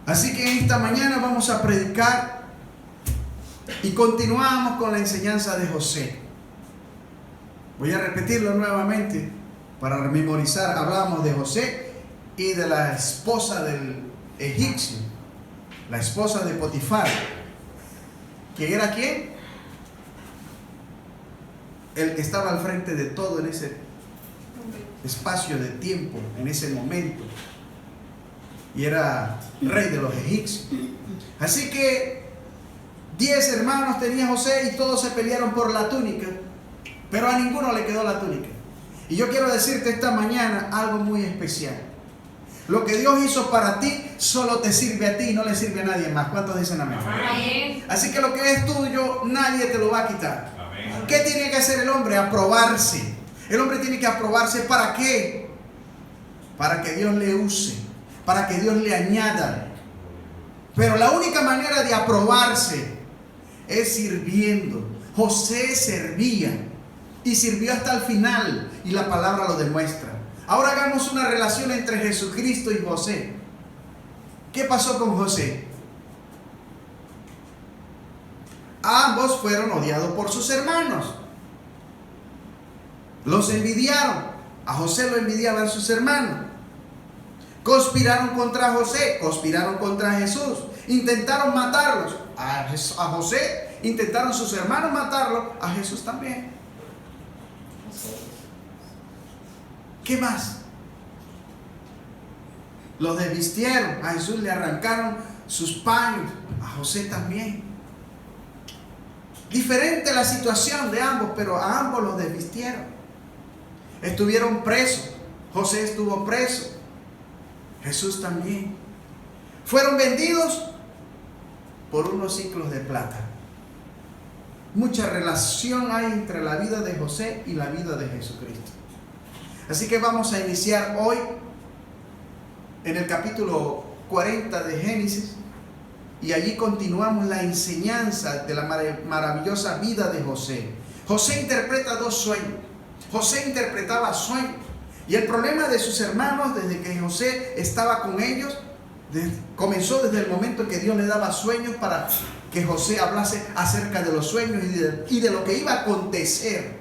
Así que esta mañana vamos a predicar y continuamos con la enseñanza de José. Voy a repetirlo nuevamente para memorizar. Hablamos de José y de la esposa del egipcio, la esposa de Potifar, que era ¿quién? El que estaba al frente de todo en ese espacio de tiempo, en ese momento, y era rey de los egipcios. Así que 10 hermanos tenía José y todos se pelearon por la túnica, pero a ninguno le quedó la túnica. Y yo quiero decirte esta mañana algo muy especial. Lo que Dios hizo para ti solo te sirve a ti y no le sirve a nadie más. ¿Cuántos dicen amén? Amén. Así que lo que es tuyo nadie te lo va a quitar. Amén. ¿Qué tiene que hacer el hombre? Aprobarse. El hombre tiene que aprobarse. ¿Para qué? Para que Dios le use, para que Dios le añada. Pero la única manera de aprobarse es sirviendo. José servía y sirvió hasta el final, y la palabra lo demuestra. Ahora hagamos una relación entre Jesucristo y José. ¿Qué pasó con José? Ambos fueron odiados por sus hermanos. Los envidiaron. A José lo envidiaban sus hermanos. Conspiraron contra José, conspiraron contra Jesús. Intentaron matarlos. A José intentaron sus hermanos matarlo, a Jesús también. ¿Qué más? Los desvistieron. A Jesús le arrancaron sus paños, a José también. Diferente la situación de ambos, pero a ambos los desvistieron. Estuvieron presos. José estuvo preso, Jesús también. Fueron vendidos por unos ciclos de plata. Mucha relación hay entre la vida de José y la vida de Jesucristo. Así que vamos a iniciar hoy en el capítulo 40 de Génesis, y allí continuamos la enseñanza de la maravillosa vida de José. José interpreta dos sueños. José interpretaba sueños, y el problema de sus hermanos desde que José estaba con ellos comenzó desde el momento en que Dios le daba sueños para que José hablase acerca de los sueños y de lo que iba a acontecer.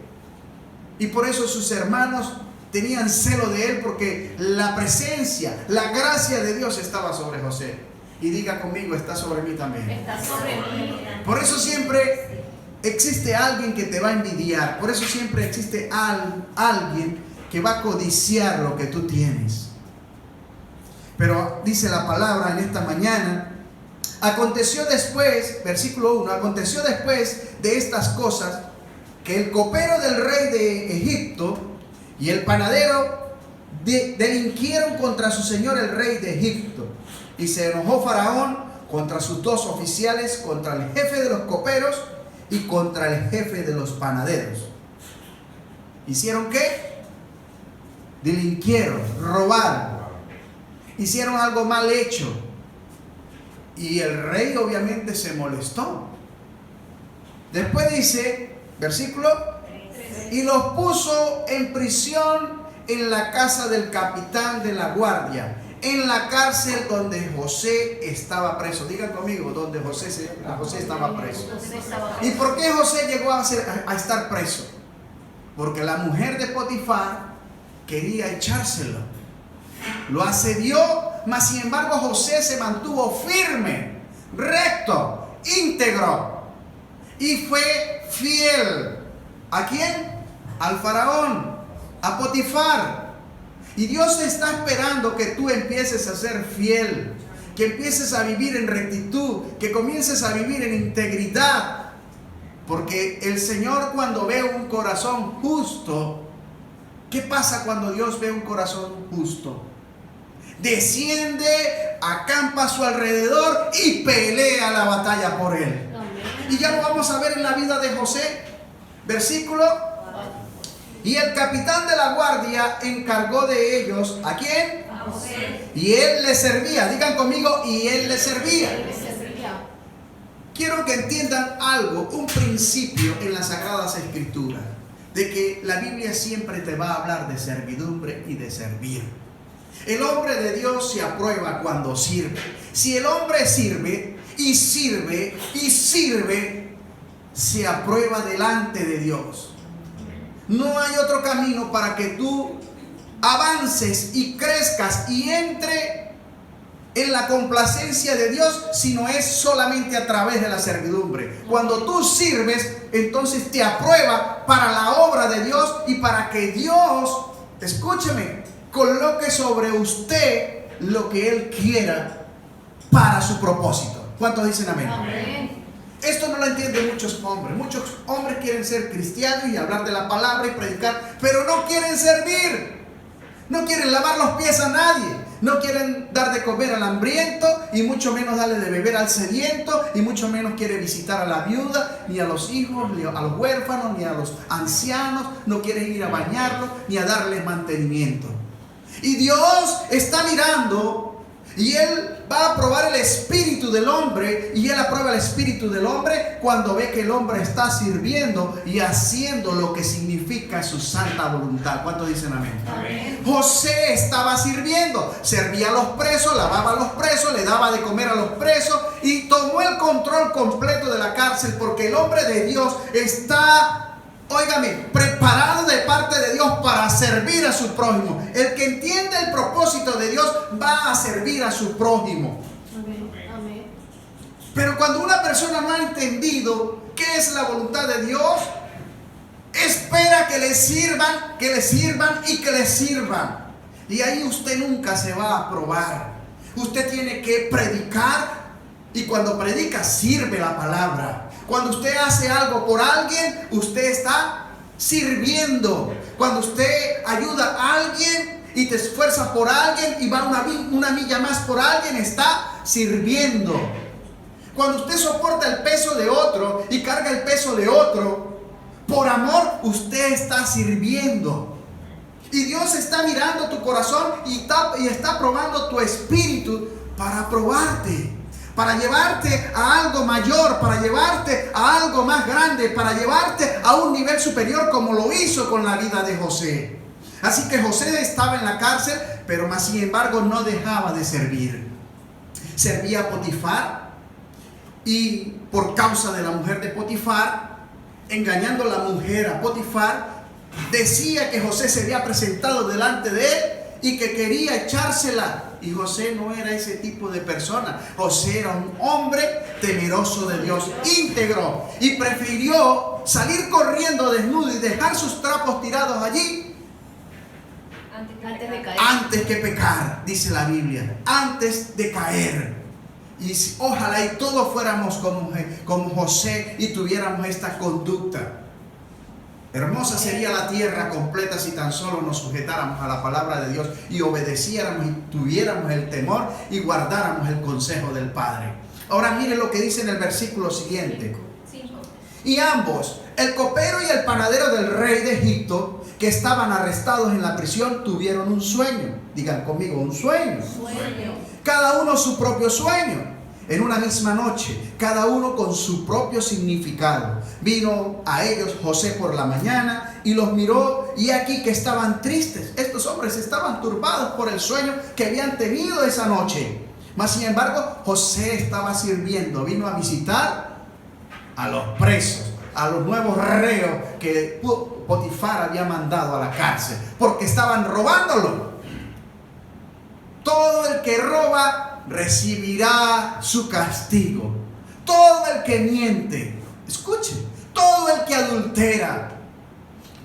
Y por eso sus hermanos tenían celo de él, porque la presencia, la gracia de Dios estaba sobre José. Y diga conmigo, está sobre mí también. Está sobre mí. Por eso siempre existe alguien que te va a envidiar. Por eso siempre existe alguien que va a codiciar lo que tú tienes. Pero dice la palabra en esta mañana: aconteció después, versículo 1, aconteció después de estas cosas que el copero del rey de Egipto y el panadero delinquieron contra su señor el rey de Egipto. Y se enojó Faraón contra sus dos oficiales, contra el jefe de los coperos y contra el jefe de los panaderos. ¿Hicieron qué? Delinquieron, robaron. Hicieron algo mal hecho. Y el rey obviamente se molestó. Después dice, versículo, y los puso en prisión en la casa del capitán de la guardia, en la cárcel donde José estaba preso. Digan conmigo, donde José estaba preso. ¿Y por qué José llegó a estar preso? Porque la mujer de Potifar quería echárselo. Lo asedió, mas sin embargo José se mantuvo firme, recto, íntegro, y fue fiel. ¿A quién? Al faraón, a Potifar. Y Dios está esperando que tú empieces a ser fiel, que empieces a vivir en rectitud, que comiences a vivir en integridad. Porque el Señor, cuando ve un corazón justo, ¿qué pasa cuando Dios ve un corazón justo? Desciende, acampa a su alrededor y pelea la batalla por él. Y ya lo vamos a ver en la vida de José. Versículo. Y el capitán de la guardia encargó de ellos, ¿a quién? A José. Y él le servía. Digan conmigo, y él le servía. Quiero que entiendan algo, un principio en las Sagradas Escrituras, de que la Biblia siempre te va a hablar de servidumbre y de servir. El hombre de Dios se aprueba cuando sirve. Si el hombre sirve y sirve y sirve, se aprueba delante de Dios. No hay otro camino para que tú avances y crezcas y entre en la complacencia de Dios, sino es solamente a través de la servidumbre. Cuando tú sirves, entonces te aprueba para la obra de Dios y para que Dios, escúcheme, coloque sobre usted lo que Él quiera para su propósito. ¿Cuántos dicen amén? Amén. Esto no lo entienden muchos hombres. Muchos hombres quieren ser cristianos y hablar de la palabra y predicar, pero no quieren servir. No quieren lavar los pies a nadie. No quieren dar de comer al hambriento y mucho menos darle de beber al sediento y mucho menos quiere visitar a la viuda, ni a los hijos, ni a los huérfanos, ni a los ancianos. No quieren ir a bañarlos ni a darles mantenimiento. Y Dios está mirando y Él va a probar el espíritu del hombre, y Él aprueba el espíritu del hombre cuando ve que el hombre está sirviendo y haciendo lo que significa su santa voluntad. ¿Cuántos dicen amén? Amén. José estaba sirviendo, servía a los presos, lavaba a los presos, le daba de comer a los presos y tomó el control completo de la cárcel, porque el hombre de Dios está, óigame, preparado de parte de Dios para servir a su prójimo. El que entiende el propósito de Dios va a servir a su prójimo. Amén. Amén. Pero cuando una persona no ha entendido qué es la voluntad de Dios, espera que le sirvan y que le sirvan. Y ahí usted nunca se va a aprobar. Usted tiene que predicar, y cuando predica sirve la palabra. Cuando usted hace algo por alguien, usted está sirviendo. Cuando usted ayuda a alguien y te esfuerza por alguien y va una milla más por alguien, está sirviendo. Cuando usted soporta el peso de otro y carga el peso de otro, por amor, usted está sirviendo. Y Dios está mirando tu corazón y está probando tu espíritu para probarte, para llevarte a algo mayor, para llevarte a algo más grande, para llevarte a un nivel superior, como lo hizo con la vida de José. Así que José estaba en la cárcel, pero más sin embargo no dejaba de servir. Servía a Potifar, y por causa de la mujer de Potifar, engañando a la mujer a Potifar, decía que José se había presentado delante de él y que quería echársela. Y José no era ese tipo de persona. José era un hombre temeroso de Dios, íntegro, y prefirió salir corriendo desnudo y dejar sus trapos tirados allí Antes de caer. antes que pecar, dice la Biblia, antes de caer. Y ojalá y todos fuéramos como José y tuviéramos esta conducta. Hermosa sería la tierra completa si tan solo nos sujetáramos a la palabra de Dios y obedeciéramos y tuviéramos el temor y guardáramos el consejo del Padre. Ahora mire lo que dice en el versículo siguiente. 5. Y ambos, el copero y el panadero del rey de Egipto, que estaban arrestados en la prisión, tuvieron un sueño. Digan conmigo, un sueño. Sueño. Cada uno su propio sueño. En una misma noche, cada uno con su propio significado. Vino a ellos José por la mañana y los miró, y aquí que estaban tristes. Estos hombres estaban turbados por el sueño que habían tenido esa noche. Mas sin embargo, José estaba sirviendo. Vino a visitar a los presos, a los nuevos reos que Potifar había mandado a la cárcel, porque estaban robándolo. Todo el que roba recibirá su castigo. Todo el que miente, escuche, todo el que adultera,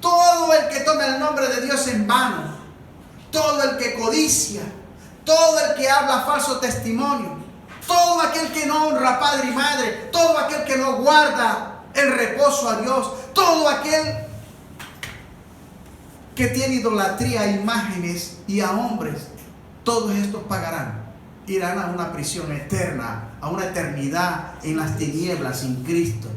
todo el que toma el nombre de Dios en vano, todo el que codicia, todo el que habla falso testimonio, todo aquel que no honra a padre y madre, todo aquel que no guarda el reposo a Dios, todo aquel que tiene idolatría a imágenes y a hombres, todos estos pagarán. Irán a una prisión eterna, a una eternidad en las tinieblas sin Cristo.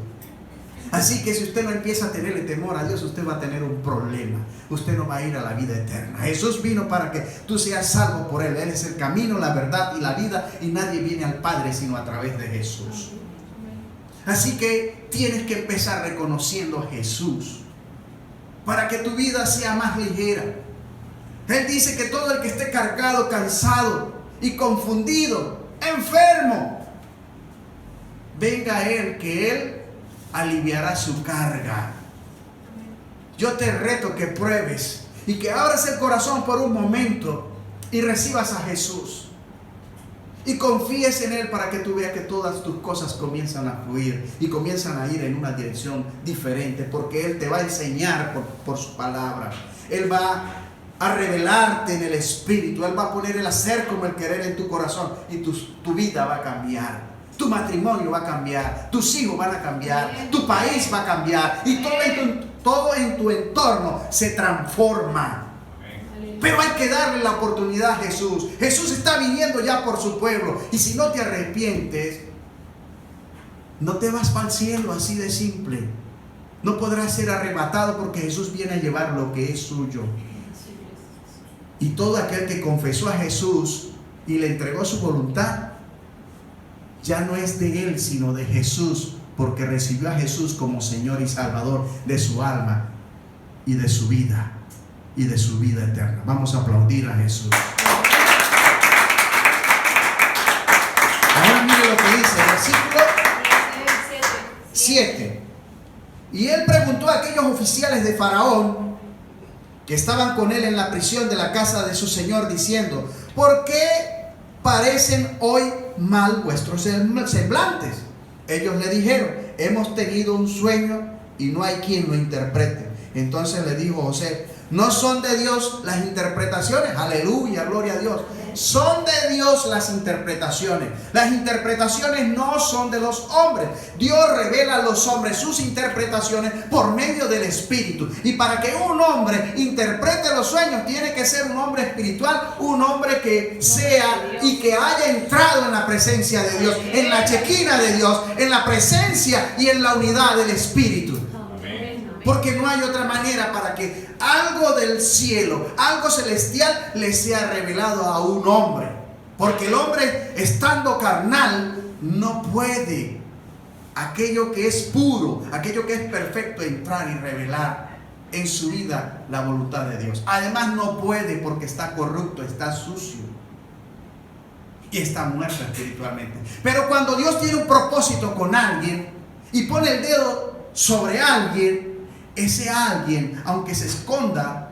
Así que si usted no empieza a tenerle temor a Dios, usted va a tener un problema. Usted no va a ir a la vida eterna. Jesús vino para que tú seas salvo por Él. Él es el camino, la verdad y la vida, y nadie viene al Padre sino a través de Jesús. Así que tienes que empezar reconociendo a Jesús para que tu vida sea más ligera. Él dice que todo el que esté cargado, cansado y confundido, enfermo, venga a Él, que Él aliviará su carga. Yo te reto que pruebes y que abras el corazón por un momento y recibas a Jesús y confíes en Él para que tú veas que todas tus cosas comienzan a fluir y comienzan a ir en una dirección diferente, porque Él te va a enseñar por su palabra. Él va a revelarte en el Espíritu. Él va a poner el hacer como el querer en tu corazón y tu vida va a cambiar. Tu matrimonio va a cambiar, tus hijos van a cambiar, tu país va a cambiar y todo en tu entorno se transforma. Pero hay que darle la oportunidad a Jesús. Jesús está viniendo ya por su pueblo. Y si no te arrepientes, no te vas para el cielo, así de simple. No podrás ser arrebatado porque Jesús viene a llevar lo que es suyo. Y todo aquel que confesó a Jesús y le entregó su voluntad, ya no es de él, sino de Jesús, porque recibió a Jesús como Señor y Salvador de su alma y de su vida. Y de su vida eterna. Vamos a aplaudir a Jesús. Ahora mire lo que dice el versículo 7. Y él preguntó a aquellos oficiales de Faraón que estaban con él en la prisión de la casa de su señor, diciendo: ¿por qué parecen hoy mal vuestros semblantes? Ellos le dijeron: hemos tenido un sueño y no hay quien lo interprete. Entonces le dijo José: ¿no son de Dios las interpretaciones? Aleluya, gloria a Dios. Son de Dios las interpretaciones. Las interpretaciones no son de los hombres. Dios revela a los hombres sus interpretaciones por medio del Espíritu. Y para que un hombre interprete los sueños, tiene que ser un hombre espiritual, un hombre que sea y que haya entrado en la presencia de Dios, en la chequina de Dios, en la presencia y en la unidad del Espíritu. Porque no hay otra manera para que algo del cielo, algo celestial le sea revelado a un hombre. Porque el hombre, estando carnal, no puede aquello que es puro, aquello que es perfecto, entrar y revelar en su vida la voluntad de Dios. Además no puede porque está corrupto, está sucio y está muerto espiritualmente. Pero cuando Dios tiene un propósito con alguien y pone el dedo sobre alguien, ese alguien, aunque se esconda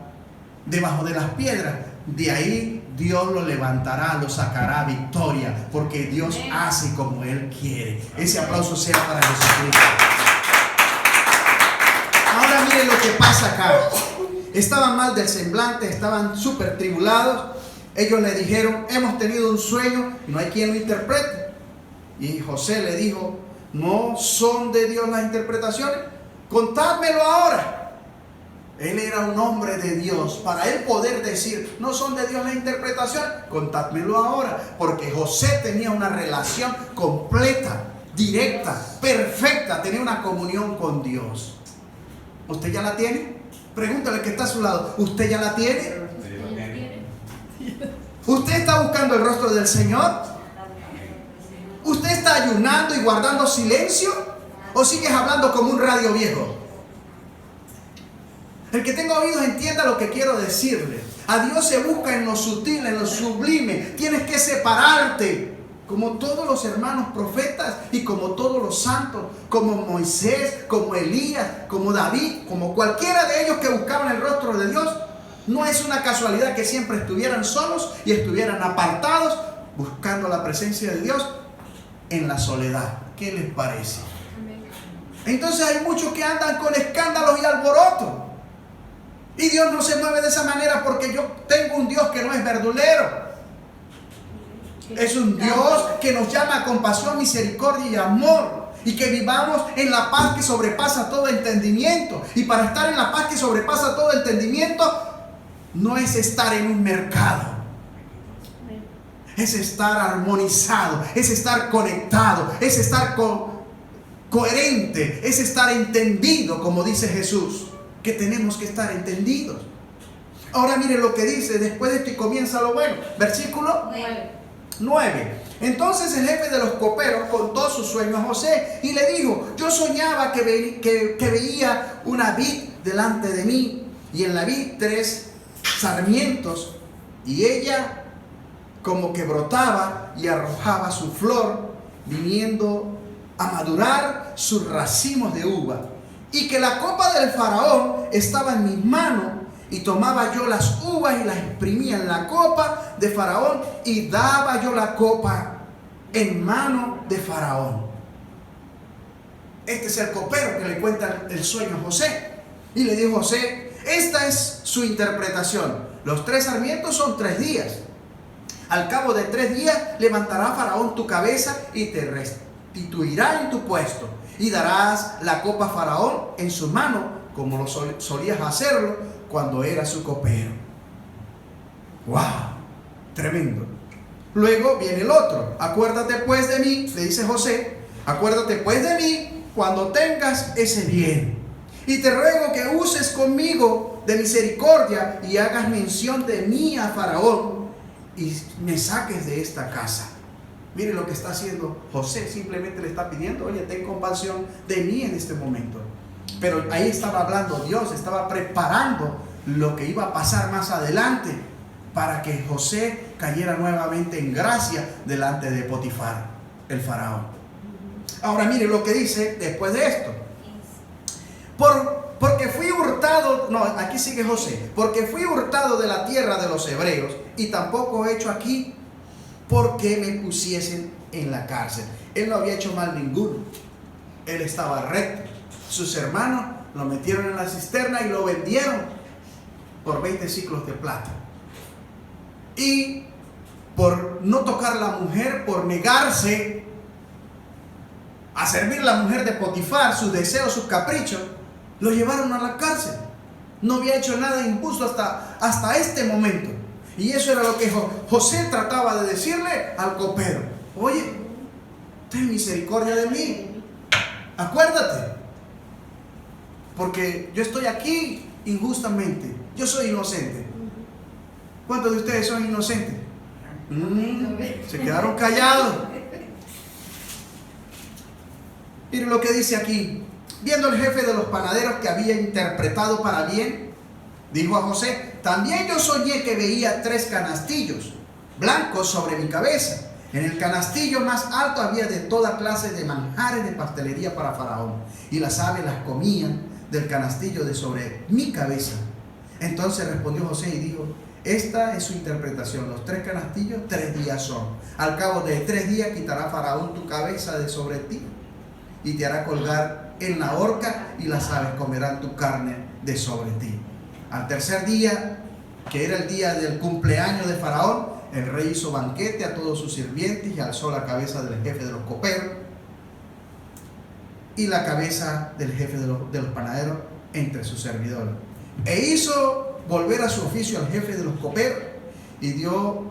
debajo de las piedras, de ahí Dios lo levantará, lo sacará a victoria, porque Dios hace como Él quiere. Ese aplauso sea para Jesucristo. Ahora miren lo que pasa acá. Estaban mal del semblante, estaban súper tribulados. Ellos le dijeron: hemos tenido un sueño y no hay quien lo interprete. Y José le dijo: ¿no son de Dios las interpretaciones? Contádmelo ahora. Él era un hombre de Dios. Para él poder decir: no son de Dios la interpretación, contádmelo ahora. Porque José tenía una relación completa, directa, perfecta. Tenía una comunión con Dios. ¿Usted ya la tiene? Pregúntale que está a su lado: ¿usted ya la tiene? ¿Usted está buscando el rostro del Señor? ¿Usted está ayunando y guardando silencio? ¿O sigues hablando como un radio viejo? El que tenga oídos entienda lo que quiero decirle. A Dios se busca en lo sutil, en lo sublime. Tienes que separarte, como todos los hermanos profetas y como todos los santos, como Moisés, como Elías, como David, como cualquiera de ellos que buscaban el rostro de Dios. No es una casualidad que siempre estuvieran solos y estuvieran apartados, buscando la presencia de Dios en la soledad. ¿Qué les parece? Entonces hay muchos que andan con escándalos y alboroto. Y Dios no se mueve de esa manera, porque yo tengo un Dios que no es verdulero. Es un Dios que nos llama a compasión, misericordia y amor. Y que vivamos en la paz que sobrepasa todo entendimiento. Y para estar en la paz que sobrepasa todo entendimiento, no es estar en un mercado. Es estar armonizado, es estar conectado, es estar coherente, es estar entendido, como dice Jesús, que tenemos que estar entendidos. Ahora miren lo que dice, después de que comienza lo bueno. Versículo 9. Entonces el jefe de los coperos contó su sueño a José y le dijo: yo soñaba que veía una vid delante de mí, y en la vid 3 sarmientos y ella como que brotaba y arrojaba su flor, viniendo a madurar sus racimos de uva. Y que la copa del faraón estaba en mis manos, y tomaba yo las uvas y las exprimía en la copa de faraón, y daba yo la copa en mano de faraón. Este es el copero que le cuenta el sueño a José. Y le dijo José, esta es su interpretación. Los 3 sarmientos son 3 días. Al cabo de 3 días levantará faraón tu cabeza y te restituirá en tu puesto. Y darás la copa a faraón en su mano, como lo solías hacerlo cuando era su copero. ¡Wow! Tremendo. Luego viene el otro. Acuérdate pues de mí, le dice José, acuérdate pues de mí cuando tengas ese bien. Y te ruego que uses conmigo de misericordia y hagas mención de mí a faraón y me saques de esta casa. Mire lo que está haciendo José. Simplemente le está pidiendo, oye, ten compasión de mí en este momento. Pero ahí estaba hablando Dios, estaba preparando lo que iba a pasar más adelante para que José cayera nuevamente en gracia delante de Potifar, el faraón. Ahora mire lo que dice después de esto. Porque fui hurtado, no, aquí sigue José, porque fui hurtado de la tierra de los hebreos y tampoco he hecho aquí porque me pusiesen en la cárcel. Él no había hecho mal ninguno, él estaba recto. Sus hermanos lo metieron en la cisterna y lo vendieron por 20 ciclos de plata. Y por no tocar a la mujer, por negarse a servir a la mujer de Potifar, sus deseos, sus caprichos, lo llevaron a la cárcel. No había hecho nada injusto hasta este momento. Y eso era lo que José trataba de decirle al copero. Oye, ten misericordia de mí. Acuérdate. Porque yo estoy aquí injustamente. Yo soy inocente. ¿Cuántos de ustedes son inocentes? Se quedaron callados. Miren lo que dice aquí. Viendo el jefe de los panaderos que había interpretado para bien, dijo a José, también yo soñé que veía 3 canastillos blancos sobre mi cabeza. En el canastillo más alto había de toda clase de manjares de pastelería para faraón, y las aves las comían del canastillo de sobre mi cabeza. Entonces respondió José y dijo, esta es su interpretación, los 3 canastillos 3 días son. Al cabo de 3 días quitará faraón tu cabeza de sobre ti y te hará colgar en la horca, y las aves comerán tu carne de sobre ti. Al tercer día, que era el día del cumpleaños de faraón, el rey hizo banquete a todos sus sirvientes y alzó la cabeza del jefe de los coperos y la cabeza del jefe de los panaderos entre sus servidores. E hizo volver a su oficio al jefe de los coperos y dio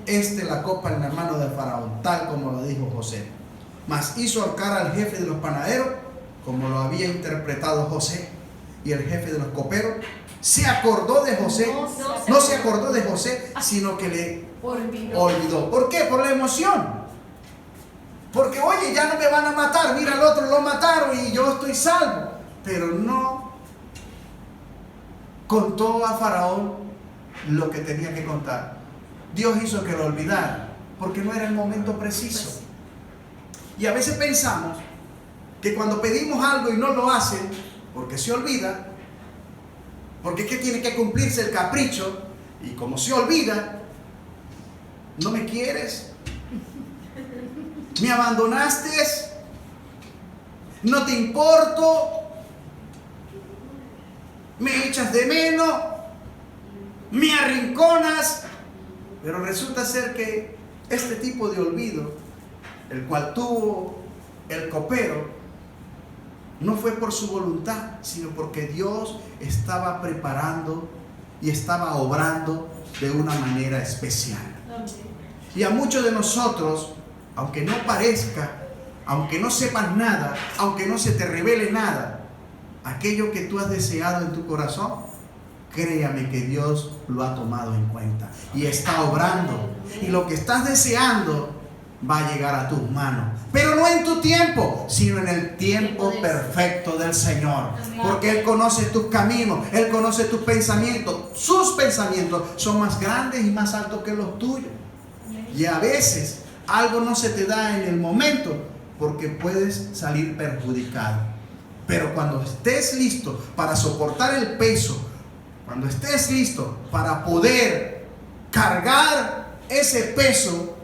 la copa en la mano del faraón, tal como lo dijo José. Mas hizo ahorcar al jefe de los panaderos, como lo había interpretado José. Y el jefe de los coperos se acordó de José. No se acordó de José, sino que le olvidó. ¿Por qué? Por la emoción. Porque, oye, ya no me van a matar. Mira, al otro lo mataron y yo estoy salvo. Pero no contó a faraón lo que tenía que contar. Dios hizo que lo olvidara, porque no era el momento preciso. Y a veces pensamos que cuando pedimos algo y no lo hacen, porque se olvida, porque es que tiene que cumplirse el capricho, y como se olvida, no me quieres, me abandonaste, no te importo, me echas de menos, me arrinconas. Pero resulta ser que este tipo de olvido, el cual tuvo el copero, no fue por su voluntad, sino porque Dios estaba preparando y estaba obrando de una manera especial. Y a muchos de nosotros, aunque no parezca, aunque no sepas nada, aunque no se te revele nada, aquello que tú has deseado en tu corazón, créame que Dios lo ha tomado en cuenta y está obrando. Y lo que estás deseando va a llegar a tus manos, pero no en tu tiempo, sino en el tiempo perfecto del Señor, porque Él conoce tus caminos, Él conoce tus pensamientos. Sus pensamientos son más grandes y más altos que los tuyos, y a veces algo no se te da en el momento porque puedes salir perjudicado, pero cuando estés listo para soportar el peso, cuando estés listo para poder cargar ese peso,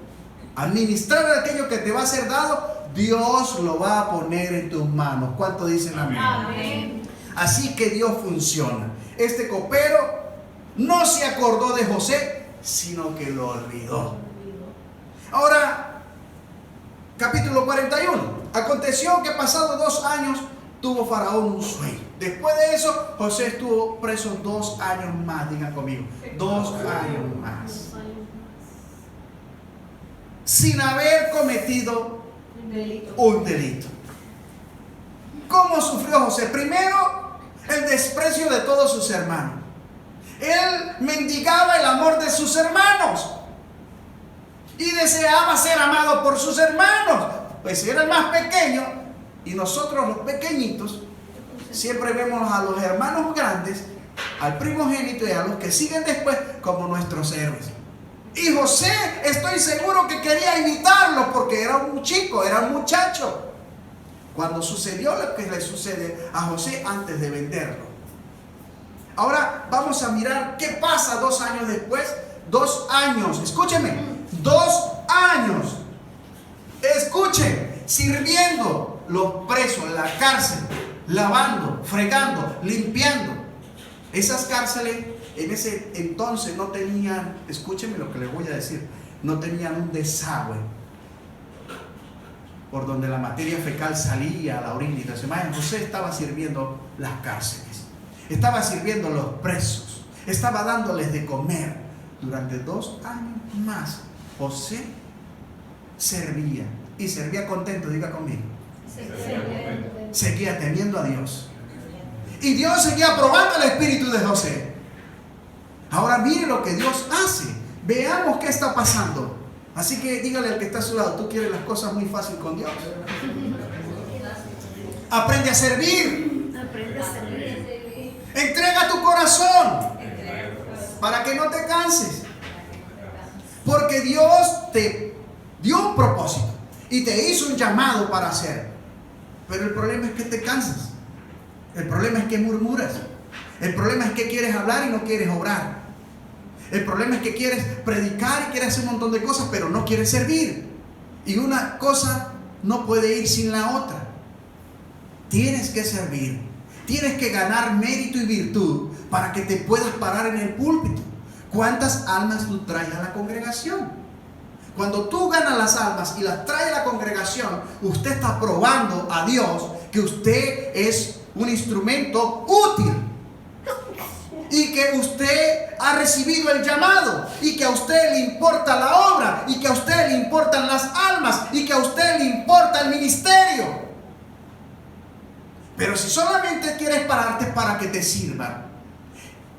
administrar aquello que te va a ser dado, Dios lo va a poner en tus manos. ¿Cuánto dicen amén? Amén. Así que Dios funciona. Este copero no se acordó de José, sino que lo olvidó. Ahora, capítulo 41. Aconteció que pasados 2 años tuvo Faraón un sueño. Después de eso, José estuvo preso 2 años más. Digan conmigo, 2 años más, sin haber cometido un delito. ¿Cómo sufrió José? Primero, el desprecio de todos sus hermanos. Él mendigaba el amor de sus hermanos y deseaba ser amado por sus hermanos, pues era el más pequeño, y nosotros los pequeñitos siempre vemos a los hermanos grandes, al primogénito y a los que siguen después como nuestros héroes. Y José, estoy seguro que quería imitarlo porque era un chico, era un muchacho. Cuando sucedió lo que le sucede a José antes de venderlo. Ahora vamos a mirar qué pasa 2 años después. 2 años, escúcheme, 2 años. Escuchen, sirviendo los presos en la cárcel, lavando, fregando, limpiando. Esas cárceles en ese entonces no tenían, escúchenme lo que les voy a decir, no tenían un desagüe por donde la materia fecal salía a la orina y las demás. José estaba sirviendo las cárceles, estaba sirviendo los presos, estaba dándoles de comer. Durante 2 años más José servía, y servía contento. Diga conmigo, seguía temiendo a Dios, y Dios seguía probando el espíritu de José. Ahora mire lo que Dios hace. Veamos qué está pasando. Así que dígale al que está a su lado, tú quieres las cosas muy fácil con Dios. Aprende a servir. Entrega tu corazón para que no te canses. Porque Dios te dio un propósito y te hizo un llamado para hacer. Pero el problema es que te cansas. El problema es que murmuras. El problema es que quieres hablar y no quieres obrar. El problema es que quieres predicar y quieres hacer un montón de cosas, pero no quieres servir. Y una cosa no puede ir sin la otra. Tienes que servir. Tienes que ganar mérito y virtud para que te puedas parar en el púlpito. ¿Cuántas almas tú traes a la congregación? Cuando tú ganas las almas y las traes a la congregación, usted está probando a Dios que usted es un instrumento útil. Y que usted ha recibido el llamado, y que a usted le importa la obra, y que a usted le importan las almas, y que a usted le importa el ministerio. Pero si solamente quieres pararte para que te sirvan,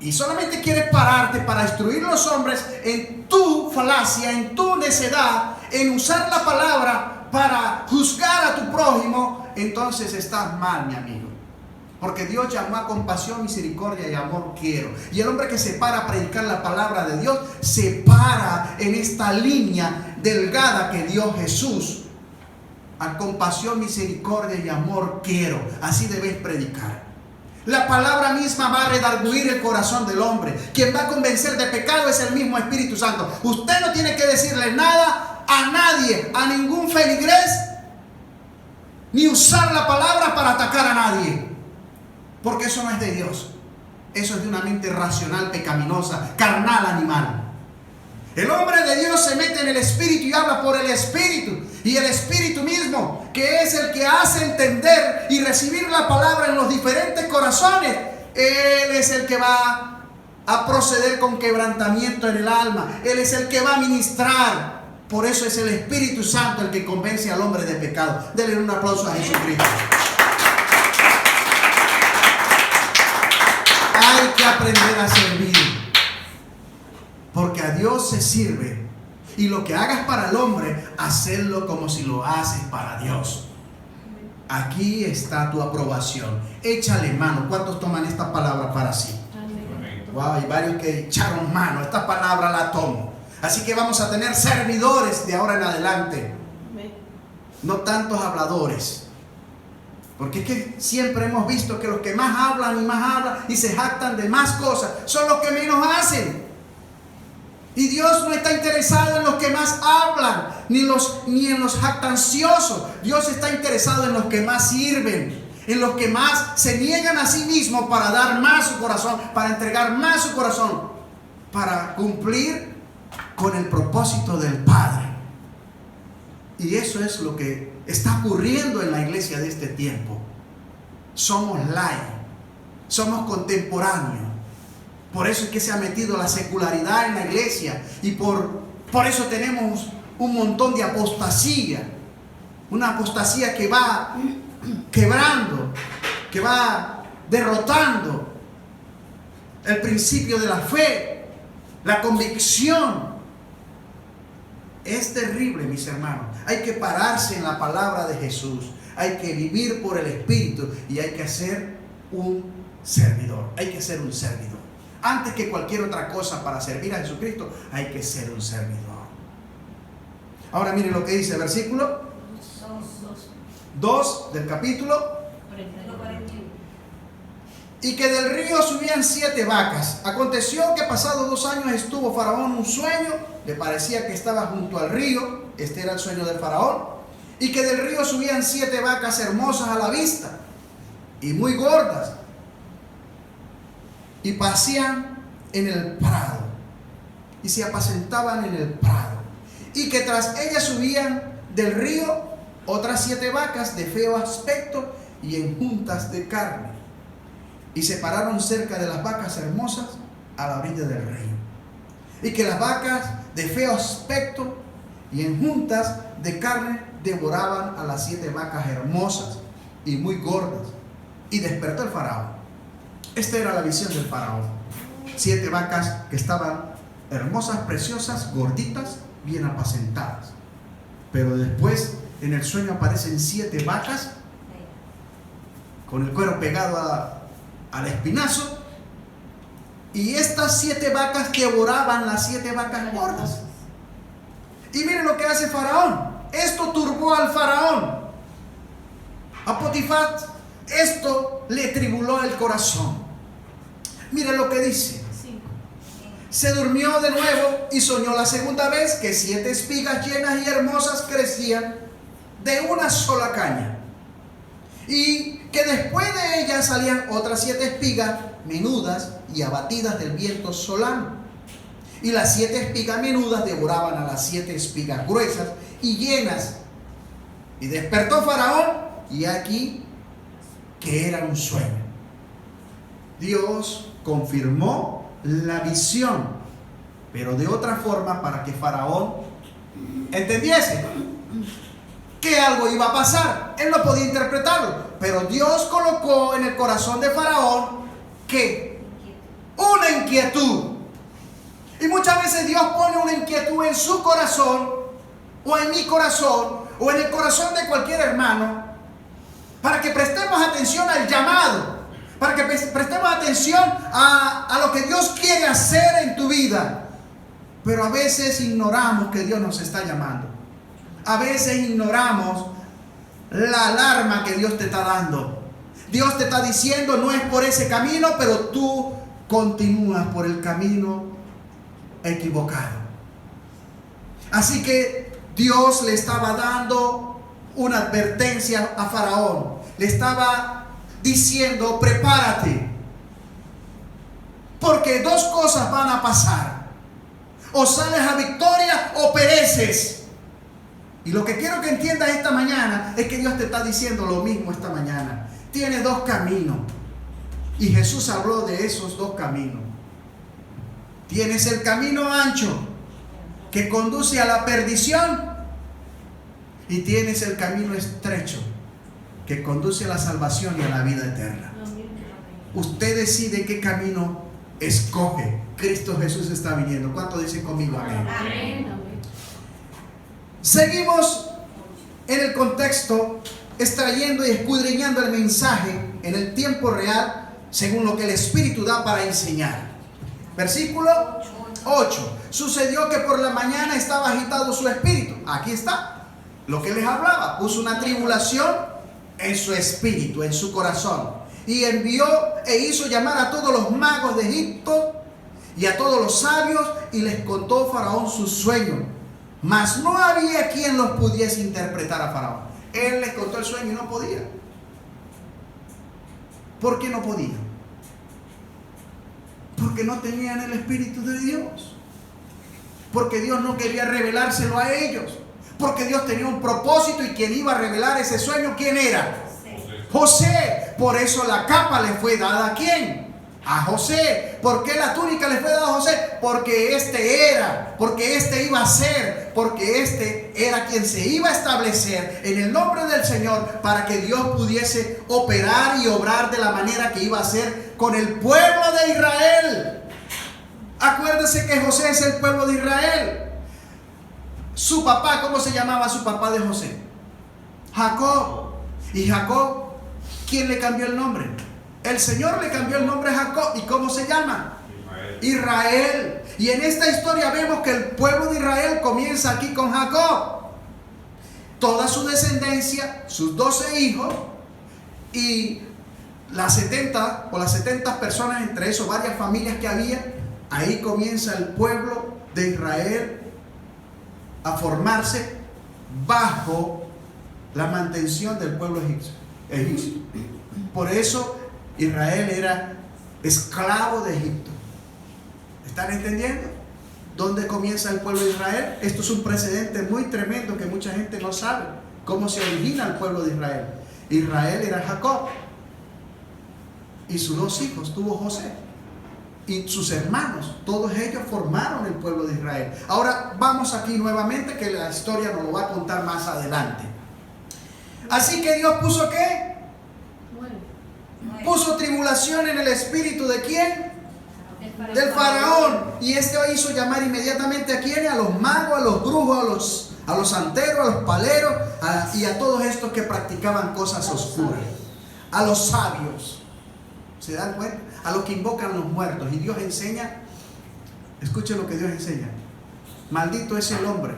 y solamente quieres pararte para instruir a los hombres en tu falacia, en tu necedad, en usar la palabra para juzgar a tu prójimo, entonces estás mal, mi amigo. Porque Dios llamó a compasión, misericordia y amor quiero. Y el hombre que se para a predicar la palabra de Dios se para en esta línea delgada que dio Jesús. A compasión, misericordia y amor quiero. Así debes predicar. La palabra misma va a redarguir el corazón del hombre. Quien va a convencer de pecado es el mismo Espíritu Santo. Usted no tiene que decirle nada a nadie, a ningún feligrés, ni usar la palabra para atacar a nadie. Porque eso no es de Dios. Eso es de una mente racional, pecaminosa, carnal, animal. El hombre de Dios se mete en el Espíritu y habla por el Espíritu. Y el Espíritu mismo, que es el que hace entender y recibir la palabra en los diferentes corazones, Él es el que va a proceder con quebrantamiento en el alma. Él es el que va a ministrar. Por eso es el Espíritu Santo el que convence al hombre de pecado. Denle un aplauso a Jesucristo. Hay que aprender a servir, porque a Dios se sirve Y lo que hagas para el hombre, hacerlo como si lo haces para Dios. Aquí está tu aprobación. Échale mano. ¿Cuántos toman esta palabra para sí? Wow, hay varios que echaron mano. Esta palabra la tomo. Así que vamos a tener servidores de ahora en adelante. No tantos habladores. Porque es que siempre hemos visto que los que más hablan y se jactan de más cosas son los que menos hacen. Y Dios no está interesado en los que más hablan, ni en los jactanciosos. Dios está interesado en los que más sirven, en los que más se niegan a sí mismos para dar más su corazón, para entregar más su corazón, para cumplir con el propósito del Padre. Y eso es lo que está ocurriendo en la iglesia de este tiempo. Somos light, somos contemporáneos. Por eso es que se ha metido la secularidad en la iglesia y por eso tenemos un montón de apostasía. Una apostasía que va quebrando, que va derrotando el principio de la fe, la convicción. Es terrible, mis hermanos. Hay que pararse en la palabra de Jesús. Hay que vivir por el Espíritu y hay que ser un servidor. Hay que ser un servidor. Antes que cualquier otra cosa para servir a Jesucristo, hay que ser un servidor. Ahora miren lo que dice el versículo 2 del capítulo 41. Y que del río subían 7 vacas. Aconteció que pasados 2 años estuvo Faraón un sueño, le parecía que estaba junto al río, este era el sueño del Faraón, y que del río subían 7 vacas hermosas a la vista y muy gordas, y pasían en el prado, y se apacentaban en el prado, y que tras ellas subían del río otras 7 vacas de feo aspecto y en juntas de carne, y se pararon cerca de las vacas hermosas a la orilla del río, y que las vacas de feo aspecto y en juntas de carne devoraban a las 7 vacas hermosas y muy gordas, y despertó el Faraón. Esta era la visión del Faraón. 7 vacas que estaban hermosas, preciosas, gorditas, bien apacentadas. Pero después en el sueño aparecen 7 vacas con el cuero pegado al espinazo. Y estas 7 vacas devoraban las 7 vacas gordas. Y miren lo que hace Faraón. Esto turbó al Faraón. A Potifar, esto le tribuló el corazón. Miren lo que dice. Se durmió de nuevo y soñó la segunda vez que 7 espigas llenas y hermosas crecían de una sola caña, y que después de ellas salían otras 7 espigas menudas y abatidas del viento solano, y las 7 espigas menudas devoraban a las 7 espigas gruesas y llenas. Y despertó Faraón, y aquí que era un sueño. Dios confirmó la visión, pero de otra forma, para que Faraón entendiese que algo iba a pasar. Él no podía interpretarlo, pero Dios colocó en el corazón de Faraón que una inquietud. Y muchas veces Dios pone una inquietud en su corazón, o en mi corazón, o en el corazón de cualquier hermano, para que prestemos atención al llamado, para que prestemos atención a lo que Dios quiere hacer en tu vida. Pero a veces ignoramos que Dios nos está llamando. A veces ignoramos la alarma que Dios te está dando. Dios te está diciendo: no es por ese camino, pero tú continúas por el camino equivocado. Así que Dios le estaba dando una advertencia a Faraón. Le estaba diciendo: prepárate, porque 2 cosas van a pasar: o sales a victoria o pereces. Y lo que quiero que entiendas esta mañana es que Dios te está diciendo lo mismo esta mañana. Tienes 2 caminos, y Jesús habló de esos 2 caminos. Tienes el camino ancho que conduce a la perdición, y tienes el camino estrecho que conduce a la salvación y a la vida eterna. Usted decide qué camino escoge. Cristo Jesús está viniendo. ¿Cuánto dicen conmigo? Amén. Amén. Seguimos en el contexto, extrayendo y escudriñando el mensaje en el tiempo real, según lo que el Espíritu da para enseñar. Versículo 8. Sucedió que por la mañana estaba agitado su espíritu. Aquí está lo que les hablaba. Puso una tribulación en su espíritu, en su corazón. Y envió e hizo llamar a todos los magos de Egipto y a todos los sabios, y les contó Faraón sus sueños. Mas no había quien los pudiese interpretar a Faraón. Él les contó el sueño y no podía. ¿Por qué no podía? Porque no tenían el Espíritu de Dios. Porque Dios no quería revelárselo a ellos. Porque Dios tenía un propósito, y quien iba a revelar ese sueño, ¿quién era? José. Por eso la capa le fue dada ¿a quién? A José. ¿Por qué la túnica le fue dada a José? Porque este era, porque este iba a ser, porque este era quien se iba a establecer en el nombre del Señor, para que Dios pudiese operar y obrar de la manera que iba a hacer con el pueblo de Israel. Acuérdense que José es el pueblo de Israel. Su papá, ¿cómo se llamaba su papá de José? Jacob. Y Jacob, ¿quién le cambió el nombre? El Señor le cambió el nombre a Jacob. ¿Y cómo se llama? Israel. Y en esta historia vemos que el pueblo de Israel comienza aquí con Jacob. Toda su descendencia, sus 12 hijos y las 70 personas, entre eso varias familias que había. Ahí comienza el pueblo de Israel a formarse bajo la mantención del pueblo egipcio. Por eso Israel era esclavo de Egipto. ¿Están entendiendo? ¿Dónde comienza el pueblo de Israel? Esto es un precedente muy tremendo que mucha gente no sabe. ¿Cómo se origina el pueblo de Israel? Israel era Jacob. Y sus 2 hijos tuvo José. Y sus hermanos, todos ellos formaron el pueblo de Israel. Ahora vamos aquí nuevamente, que la historia nos lo va a contar más adelante. Así que Dios puso ¿qué? Puso tribulación en el espíritu ¿de quién? Del faraón. Y este hizo llamar inmediatamente ¿a quién? A los magos, a los brujos, a los santeros, a los paleros, y a todos estos que practicaban cosas oscuras. A los sabios. ¿Se dan cuenta? A los que invocan los muertos. Y Dios enseña, escuchen lo que Dios enseña: maldito es el hombre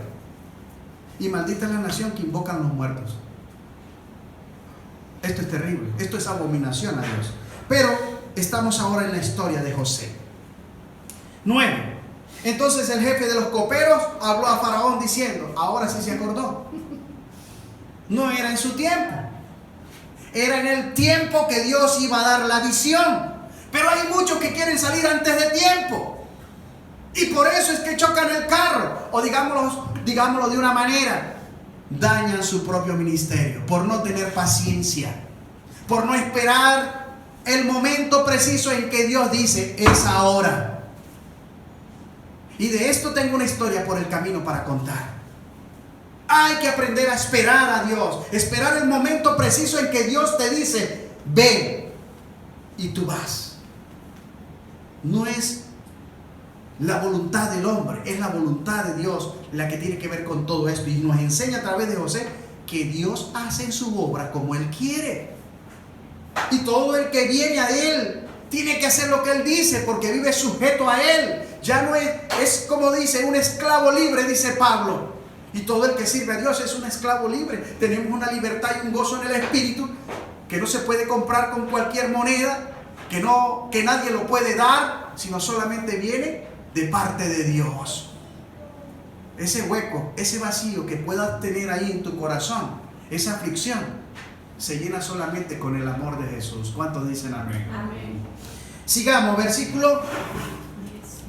y maldita es la nación que invocan los muertos. Esto es terrible, esto es abominación a Dios. Pero estamos ahora en la historia de José. 9. Entonces el jefe de los coperos habló a Faraón diciendo, ahora sí se acordó. No era en su tiempo, era en el tiempo que Dios iba a dar la visión. Pero hay muchos que quieren salir antes de tiempo, y por eso es que chocan el carro, o digámoslo de una manera, dañan su propio ministerio por no tener paciencia, por no esperar el momento preciso en que Dios dice es ahora. Y de esto tengo una historia por el camino para contar. Hay que aprender a esperar a Dios, esperar el momento preciso en que Dios te dice ve, y tú vas. No es la voluntad del hombre, es la voluntad de Dios la que tiene que ver con todo esto. Y nos enseña a través de José que Dios hace en su obra como Él quiere. Y todo el que viene a Él tiene que hacer lo que Él dice, porque vive sujeto a Él. Ya no es como dice, un esclavo libre, dice Pablo. Y todo el que sirve a Dios es un esclavo libre. Tenemos una libertad y un gozo en el Espíritu que no se puede comprar con cualquier moneda, que nadie lo puede dar, sino solamente viene de parte de Dios. Ese hueco, ese vacío que puedas tener ahí en tu corazón, esa aflicción, se llena solamente con el amor de Jesús. ¿Cuántos dicen amén? Amén. Sigamos, versículo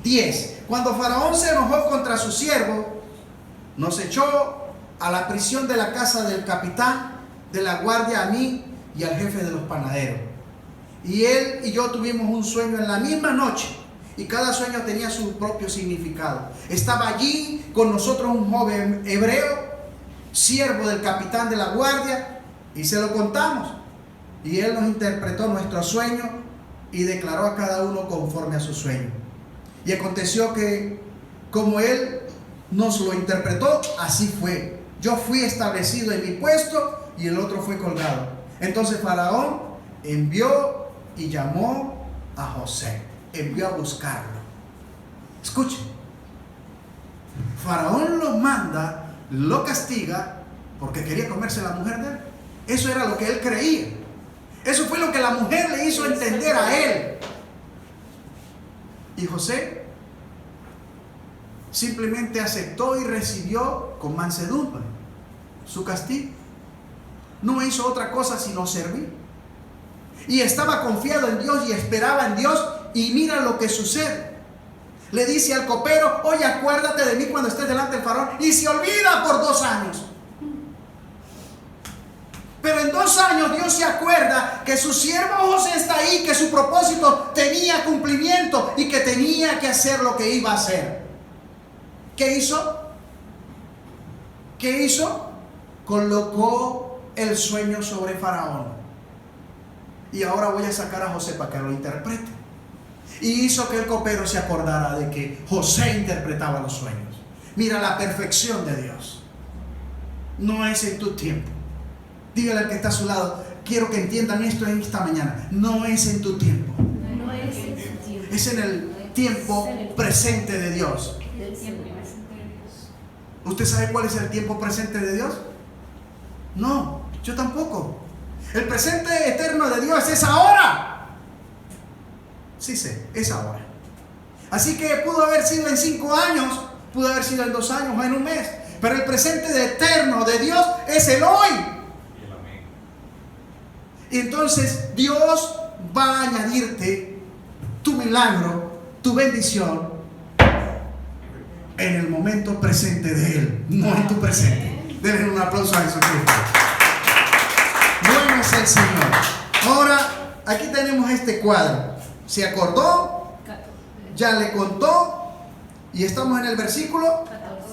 10. Cuando Faraón se enojó contra su siervo, nos echó a la prisión de la casa del capitán de la guardia, a mí y al jefe de los panaderos. Y él y yo tuvimos un sueño en la misma noche, y cada sueño tenía su propio significado. Estaba allí con nosotros un joven hebreo, siervo del capitán de la guardia, y se lo contamos. Y él nos interpretó nuestro sueño y declaró a cada uno conforme a su sueño. Y aconteció que como él nos lo interpretó, así fue. yo fui establecido en mi puesto y el otro fue colgado. Entonces Faraón envió y llamó a José, envió a buscarlo. Escuchen, Faraón lo manda, lo castiga porque quería comerse a la mujer de él. Eso era lo que él creía. Eso fue lo que la mujer le hizo entender a él. Y José simplemente aceptó y recibió con mansedumbre su castigo. No hizo otra cosa sino servir. Y estaba confiado en Dios y esperaba en Dios. Y mira lo que sucede. Le dice al copero: oye, acuérdate de mí cuando estés delante del faraón. Y se olvida por 2 años. Pero en 2 años Dios se acuerda que su siervo José está ahí, que su propósito tenía cumplimiento y que tenía que hacer lo que iba a hacer. ¿Qué hizo? ¿Qué hizo? Colocó el sueño sobre Faraón. Y ahora voy a sacar a José para que lo interprete. Y hizo que el copero se acordara de que José interpretaba los sueños. Mira la perfección de Dios. No es en tu tiempo. Dígale al que está a su lado: quiero que entiendan esto en esta mañana. No es en tu tiempo. No es en su tiempo. Es en el tiempo presente de Dios. Del tiempo presente de Dios. ¿Usted sabe cuál es el tiempo presente de Dios? No, yo tampoco. El presente eterno de Dios es ahora. Sí sé, es ahora. Así que pudo haber sido en 5 años, pudo haber sido en 2 años o en un mes. Pero el presente eterno de Dios es el hoy. Y entonces Dios va a añadirte tu milagro, tu bendición en el momento presente de Él, no en tu presente. Denle un aplauso a Jesucristo. Bueno es el Señor. Ahora, aquí tenemos este cuadro. Se acordó, ya le contó, y estamos en el versículo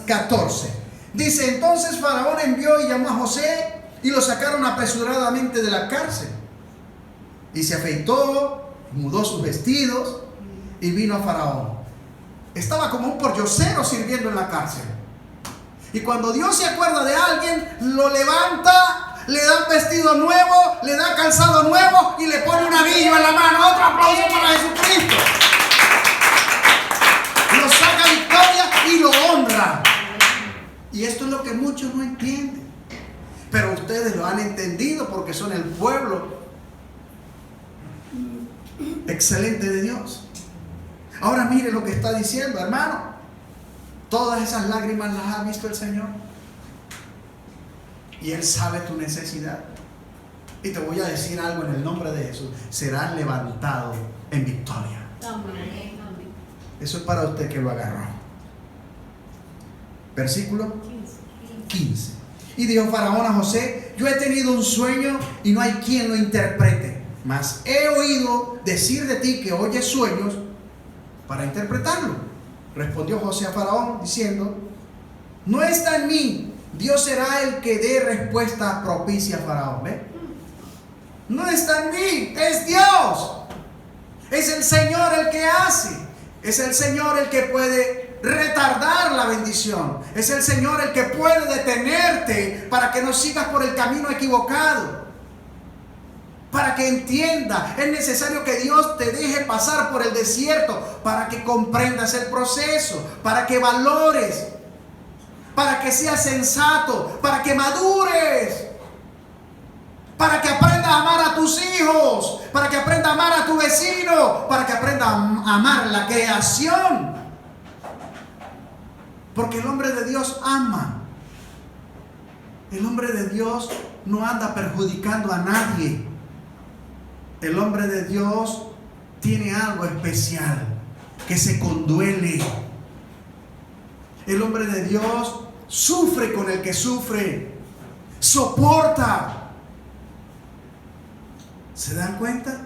14. Dice: entonces Faraón envió y llamó a José y lo sacaron apresuradamente de la cárcel. Y se afeitó, mudó sus vestidos y vino a Faraón. Estaba como un pordiosero sirviendo en la cárcel. Y cuando Dios se acuerda de alguien, lo levanta, le da un vestido nuevo, le da calzado nuevo y le pone un anillo en la mano. Otro aplauso para Jesucristo. Lo saca a victoria y lo honra. Y esto es lo que muchos no entienden. Pero ustedes lo han entendido porque son el pueblo excelente de Dios. Ahora mire lo que está diciendo, hermano. Todas esas lágrimas las ha visto el Señor. Y Él sabe tu necesidad. Y te voy a decir algo en el nombre de Jesús: serás levantado en victoria. Amén. Eso es para usted que lo agarró. Versículo 15. Y dijo Faraón a José: yo he tenido un sueño y no hay quien lo interprete, mas he oído decir de ti que oyes sueños para interpretarlo. Respondió José a Faraón diciendo: no está en mí, Dios será el que dé respuesta propicia a Faraón. ¿Ve? No está en mí, es Dios. Es el Señor el que hace. Es el Señor el que puede retardar la bendición. Es el Señor el que puede detenerte para que no sigas por el camino equivocado. Para que entienda, es necesario que Dios te deje pasar por el desierto para que comprendas el proceso, para que valores, para que seas sensato, para que madures, para que aprendas a amar a tus hijos, para que aprendas a amar a tu vecino, para que aprendas a amar la creación. Porque el hombre de Dios ama. El hombre de Dios no anda perjudicando a nadie. El hombre de Dios tiene algo especial, que se conduele. El hombre de Dios sufre con el que sufre, soporta. ¿Se dan cuenta?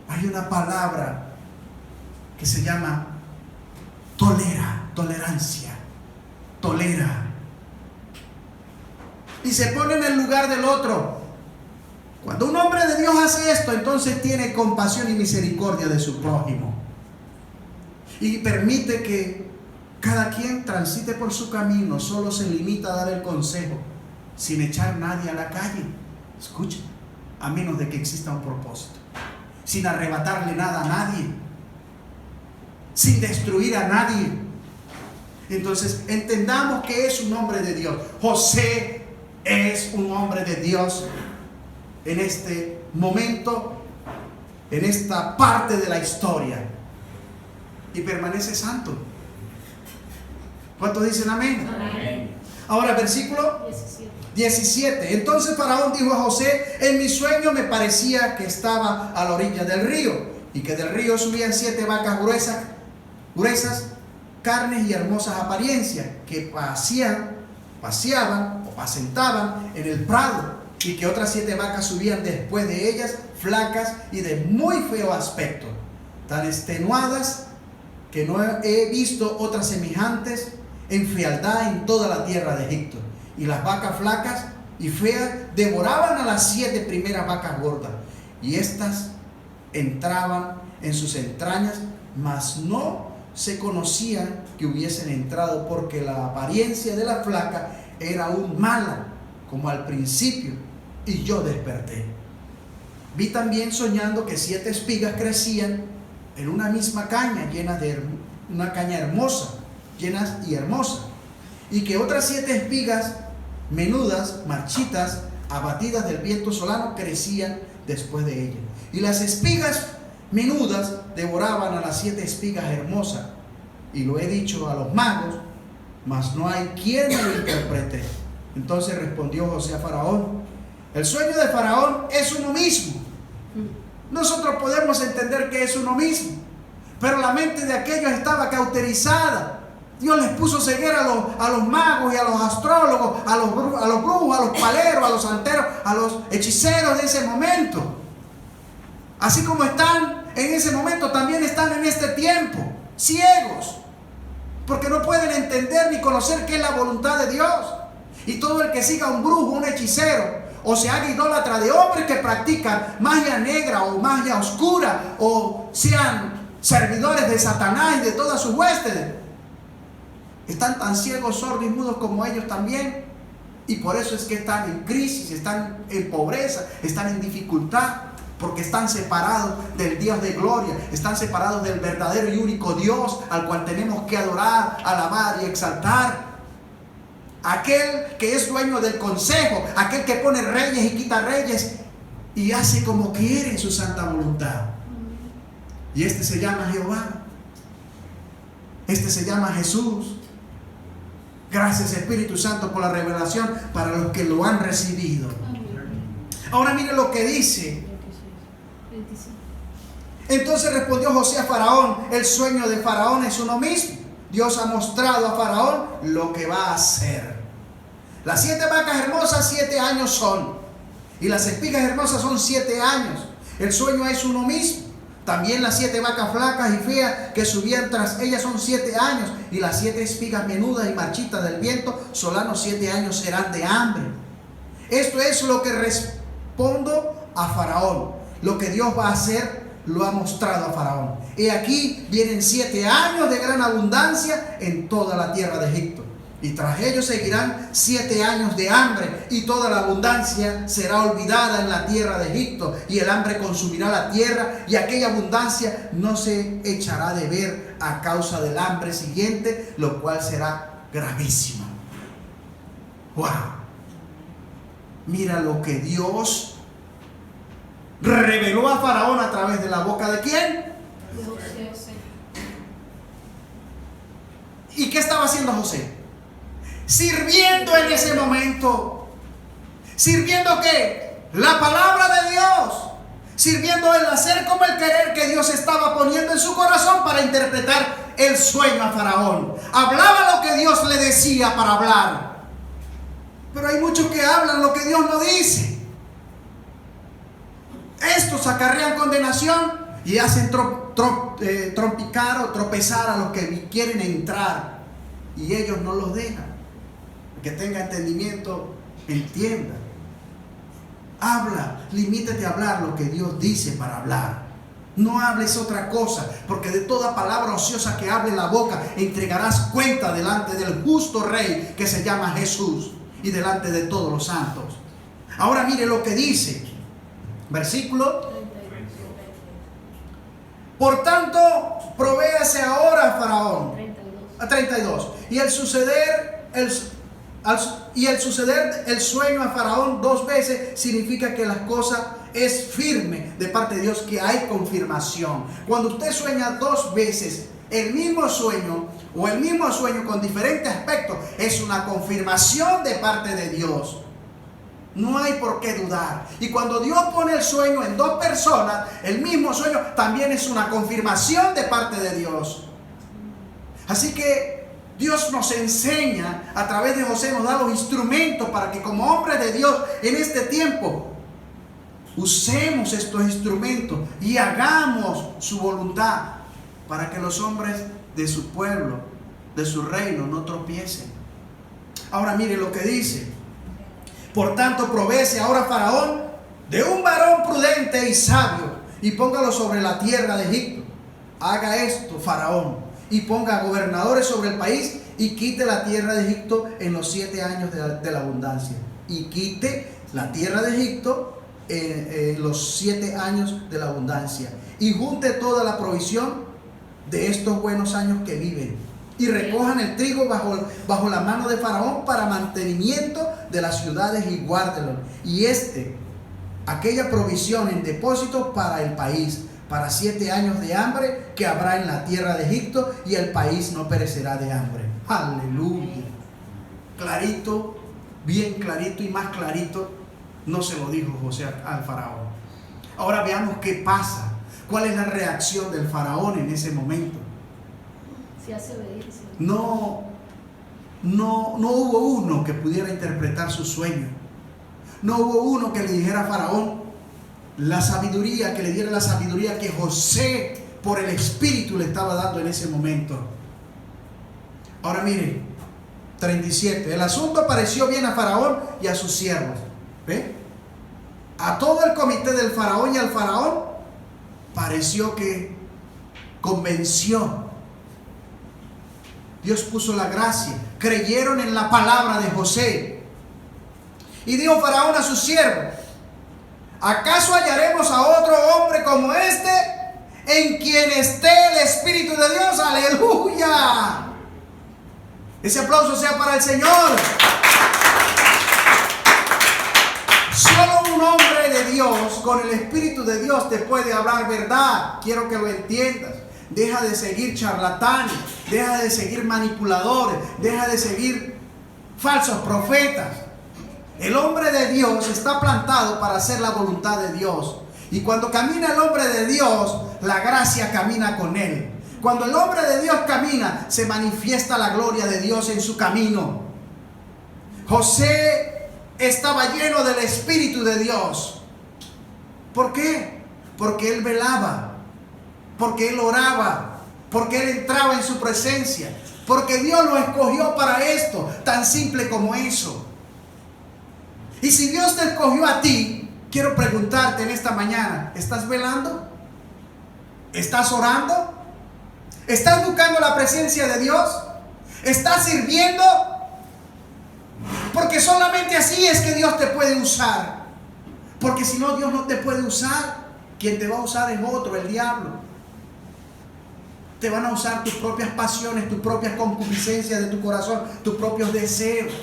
Hay una palabra que se llama tolerancia. Tolera. Y se pone en el lugar del otro. Cuando un hombre de Dios hace esto, entonces tiene compasión y misericordia de su prójimo. Y permite que Cada quien transite por su camino, solo se limita a dar el consejo, sin echar nadie a la calle. Escucha, a menos de que exista un propósito, sin arrebatarle nada a nadie, sin destruir a nadie. Entonces entendamos que es un hombre de Dios. José es un hombre de Dios en este momento, en esta parte de la historia, y permanece santo. ¿Cuántos dicen amén? Amén. Ahora versículo 17. Entonces Faraón dijo a José: en mi sueño me parecía que estaba a la orilla del río, y que del río subían 7 vacas gruesas, carnes y hermosas apariencias, que paseaban o apacentaban en el prado, y que otras 7 vacas subían después de ellas, flacas y de muy feo aspecto, tan extenuadas que no he visto otras semejantes en fealdad en toda la tierra de Egipto. Y las vacas flacas y feas devoraban a las 7 primeras vacas gordas, y éstas entraban en sus entrañas, mas no se conocían que hubiesen entrado, porque la apariencia de la flaca era aún mala como al principio, y yo desperté. Vi también soñando que 7 espigas crecían en una misma caña, una caña hermosa, llenas y hermosas, y que otras 7 espigas menudas, marchitas, abatidas del viento solano, crecían después de ella. Y las espigas menudas devoraban a las 7 espigas hermosas. Y lo he dicho a los magos, mas no hay quien me lo interprete. Entonces respondió José a Faraón: el sueño de Faraón es uno mismo. Nosotros podemos entender que es uno mismo, pero la mente de aquellos estaba cauterizada. Dios les puso ceguera a los magos y a los astrólogos, a los brujos, a los paleros, a los santeros, a los hechiceros de ese momento. Así como están en ese momento, también están en este tiempo, ciegos, porque no pueden entender ni conocer qué es la voluntad de Dios. Y todo el que siga a un brujo, un hechicero, o se haga idólatra de hombres que practican magia negra o magia oscura, o sean servidores de Satanás y de todas sus huestes, están tan ciegos, sordos y mudos como ellos también. Y por eso es que están en crisis, están en pobreza, están en dificultad, porque están separados del Dios de gloria, están separados del verdadero y único Dios al cual tenemos que adorar, alabar y exaltar. Aquel que es dueño del consejo, aquel que pone reyes y quita reyes y hace como quiere en su santa voluntad. Y este se llama Jehová, este se llama Jesús. Gracias, Espíritu Santo, por la revelación para los que lo han recibido. Ahora mire lo que dice. Entonces respondió José a Faraón: el sueño de Faraón es uno mismo. Dios ha mostrado a Faraón lo que va a hacer. Las 7 vacas hermosas 7 años son, y las espigas hermosas son 7 años. El sueño es uno mismo. También las 7 vacas flacas y feas que subían tras ellas son 7 años, y las 7 espigas menudas y marchitas del viento solano 7 años serán de hambre. Esto es lo que respondo a Faraón. Lo que Dios va a hacer lo ha mostrado a Faraón. Y aquí vienen 7 años de gran abundancia en toda la tierra de Egipto. Y tras ellos seguirán 7 años de hambre, y toda la abundancia será olvidada en la tierra de Egipto, y el hambre consumirá la tierra, y aquella abundancia no se echará de ver a causa del hambre siguiente, lo cual será gravísimo. ¡Wow! Mira lo que Dios reveló a Faraón a través de la boca de ¿quién? José. ¿Y qué estaba haciendo José? Sirviendo en ese momento. ¿Sirviendo qué? La palabra de Dios. Sirviendo el hacer como el querer que Dios estaba poniendo en su corazón para interpretar el sueño a Faraón. Hablaba lo que Dios le decía para hablar. Pero hay muchos que hablan lo que Dios no dice. Estos acarrean condenación y hacen trompicar o tropezar a los que quieren entrar, y ellos no los dejan. El que tenga entendimiento, entienda. Habla, limítate a hablar lo que Dios dice para hablar. No hables otra cosa, porque de toda palabra ociosa que hable la boca entregarás cuenta delante del justo Rey que se llama Jesús y delante de todos los santos. Ahora mire lo que dice, versículo: por tanto, provéase ahora a Faraón. 32. Y el suceder el sueño a Faraón 2 veces significa que las cosas es firme de parte de Dios, que hay confirmación. Cuando usted sueña 2 veces el mismo sueño o el mismo sueño con diferentes aspectos, es una confirmación de parte de Dios. No hay por qué dudar. Y cuando Dios pone el sueño en 2 personas, el mismo sueño también es una confirmación de parte de Dios. Así que Dios nos enseña, a través de José nos da los instrumentos para que como hombres de Dios en este tiempo usemos estos instrumentos y hagamos su voluntad, para que los hombres de su pueblo, de su reino, no tropiecen. Ahora mire lo que dice: por tanto, provéese ahora Faraón de un varón prudente y sabio, y póngalo sobre la tierra de Egipto. Haga esto Faraón, y ponga gobernadores sobre el país, y quite la tierra de Egipto en los 7 años de la abundancia. Y quite la tierra de Egipto en los 7 años de la abundancia. Y junte toda la provisión de estos buenos años que viven. Y recojan el trigo bajo la mano de Faraón para mantenimiento de las ciudades, y guárdelo. Y aquella provisión en depósito para el país, para 7 años de hambre que habrá en la tierra de Egipto, y el país no perecerá de hambre. Aleluya. Clarito, bien clarito, y más clarito no se lo dijo José al faraón. Ahora veamos qué pasa. ¿Cuál es la reacción del faraón en ese momento? Se hace obediencia. No hubo uno que pudiera interpretar su sueño. No hubo uno que le dijera a Faraón la sabiduría, que le diera la sabiduría que José por el Espíritu le estaba dando en ese momento. Ahora miren, 37. El asunto pareció bien a Faraón y a sus siervos. ¿Ve? A todo el comité del faraón y al faraón pareció que convenció. Dios puso la gracia. Creyeron en la palabra de José. Y dijo Faraón a sus siervos: ¿acaso hallaremos a otro hombre como este, en quien esté el Espíritu de Dios? ¡Aleluya! Ese aplauso sea para el Señor. Solo un hombre de Dios, con el Espíritu de Dios, te puede hablar verdad. Quiero que lo entiendas. Deja de seguir charlatanes, deja de seguir manipuladores, deja de seguir falsos profetas. El hombre de Dios está plantado para hacer la voluntad de Dios. Y cuando camina el hombre de Dios, la gracia camina con él. Cuando el hombre de Dios camina, se manifiesta la gloria de Dios en su camino. José estaba lleno del Espíritu de Dios. ¿Por qué? Porque él velaba, porque él oraba, porque él entraba en su presencia, porque Dios lo escogió para esto, tan simple como eso. Y si Dios te escogió a ti, quiero preguntarte en esta mañana: ¿estás velando? ¿Estás orando? ¿Estás buscando la presencia de Dios? ¿Estás sirviendo? Porque solamente así es que Dios te puede usar. Porque si no, Dios no te puede usar. Quien te va a usar es otro, el diablo. Te van a usar tus propias pasiones, tus propias concupiscencias de tu corazón, tus propios deseos.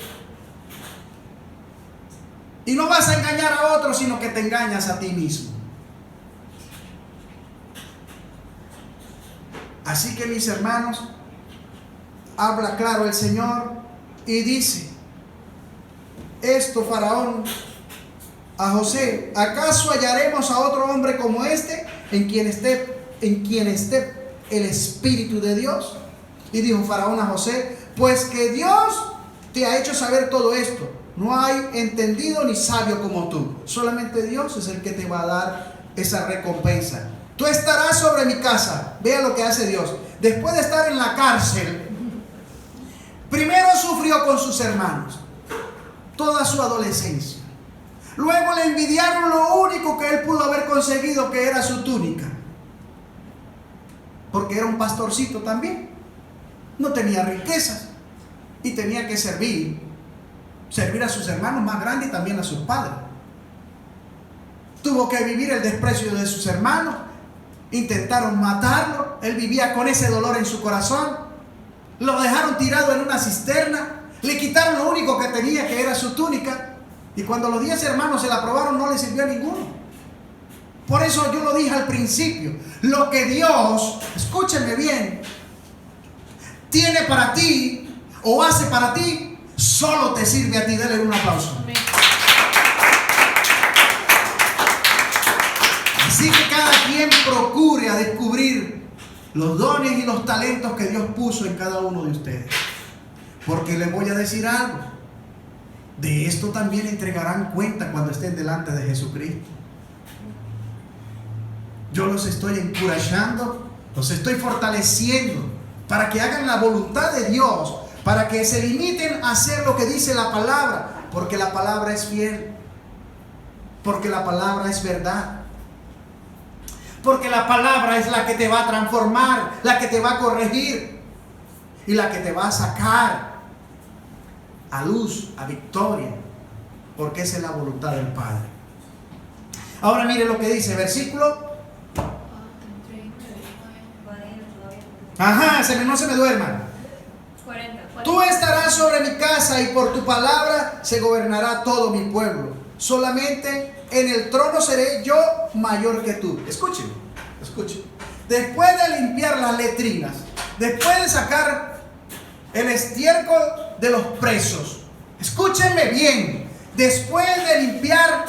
Y no vas a engañar a otros, sino que te engañas a ti mismo. Así que, mis hermanos, habla claro el Señor y dice esto Faraón a José: ¿acaso hallaremos a otro hombre como este, en quien esté el Espíritu de Dios? Y dijo Faraón a José: pues que Dios te ha hecho saber todo esto. No hay entendido ni sabio como tú. Solamente Dios es el que te va a dar esa recompensa. Tú estarás sobre mi casa. Vea lo que hace Dios. Después de estar en la cárcel, primero sufrió con sus hermanos toda su adolescencia. Luego le envidiaron lo único que él pudo haber conseguido, que era su túnica. porque era un pastorcito también. No tenía riquezas y tenía que servir a sus hermanos más grandes y también a sus padres. Tuvo que vivir el desprecio de sus hermanos. Intentaron matarlo. Él vivía con ese dolor en su corazón. Lo dejaron tirado en una cisterna. Le quitaron lo único que tenía, que era su túnica. Y cuando los 10 hermanos se la probaron, no le sirvió a ninguno. Por eso yo lo dije al principio. Lo que Dios, escúchenme bien, tiene para ti o hace para ti, solo te sirve a ti. Dale un aplauso. Amén. Así que cada quien procure a descubrir los dones y los talentos que Dios puso en cada uno de ustedes. Porque les voy a decir algo. De esto también entregarán cuenta cuando estén delante de Jesucristo. Yo los estoy encorajando, los estoy fortaleciendo para que hagan la voluntad de Dios, para que se limiten a hacer lo que dice la palabra, porque la palabra es fiel, porque la palabra es verdad. Porque la palabra es la que te va a transformar, la que te va a corregir y la que te va a sacar a luz, a victoria, porque esa es la voluntad del Padre. Ahora mire lo que dice, versículo. Ajá, no se me duerman. 40. Tú estarás sobre mi casa y por tu palabra se gobernará todo mi pueblo. Solamente en el trono seré yo mayor que tú. Escuchen. Después de limpiar las letrinas, después de sacar el estiércol de los presos, escúchenme bien, después de limpiar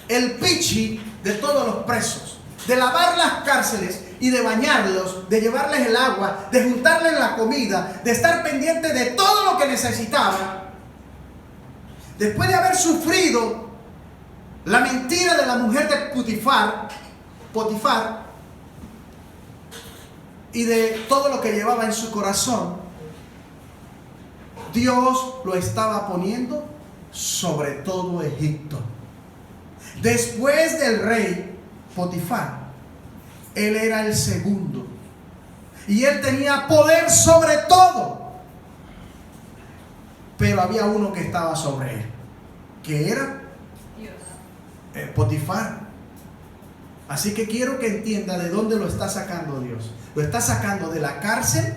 el pichi de todos los presos, de lavar las cárceles y de bañarlos, de llevarles el agua, de juntarles la comida, de estar pendiente de todo lo que necesitaban, después de haber sufrido la mentira de la mujer de Potifar, y de todo lo que llevaba en su corazón, Dios lo estaba poniendo sobre todo Egipto. Después del rey Potifar, él era el segundo y él tenía poder sobre todo, pero había uno que estaba sobre él, que era Dios. Potifar. Así que quiero que entienda de dónde lo está sacando Dios. Lo está sacando de la cárcel,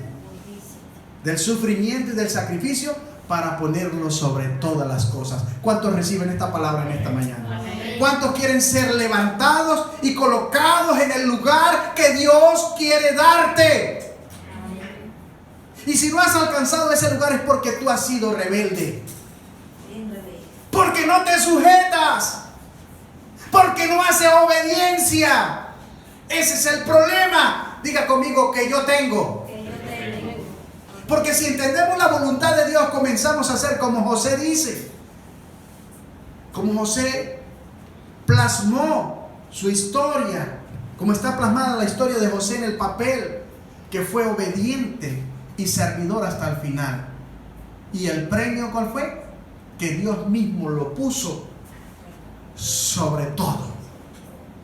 del sufrimiento y del sacrificio, para ponerlo sobre todas las cosas. ¿Cuántos reciben esta palabra en esta mañana? Amén. ¿Cuántos quieren ser levantados y colocados en el lugar que Dios quiere darte? Amén. Y si no has alcanzado ese lugar es porque tú has sido rebelde, porque no te sujetas, porque no haces obediencia. Ese es el problema. Diga conmigo, que yo tengo. Porque si entendemos la voluntad de Dios, comenzamos a hacer como José dice. Como José plasmó su historia, como está plasmada la historia de José en el papel, que fue obediente y servidor hasta el final. ¿Y el premio cuál fue? Que Dios mismo lo puso sobre todo,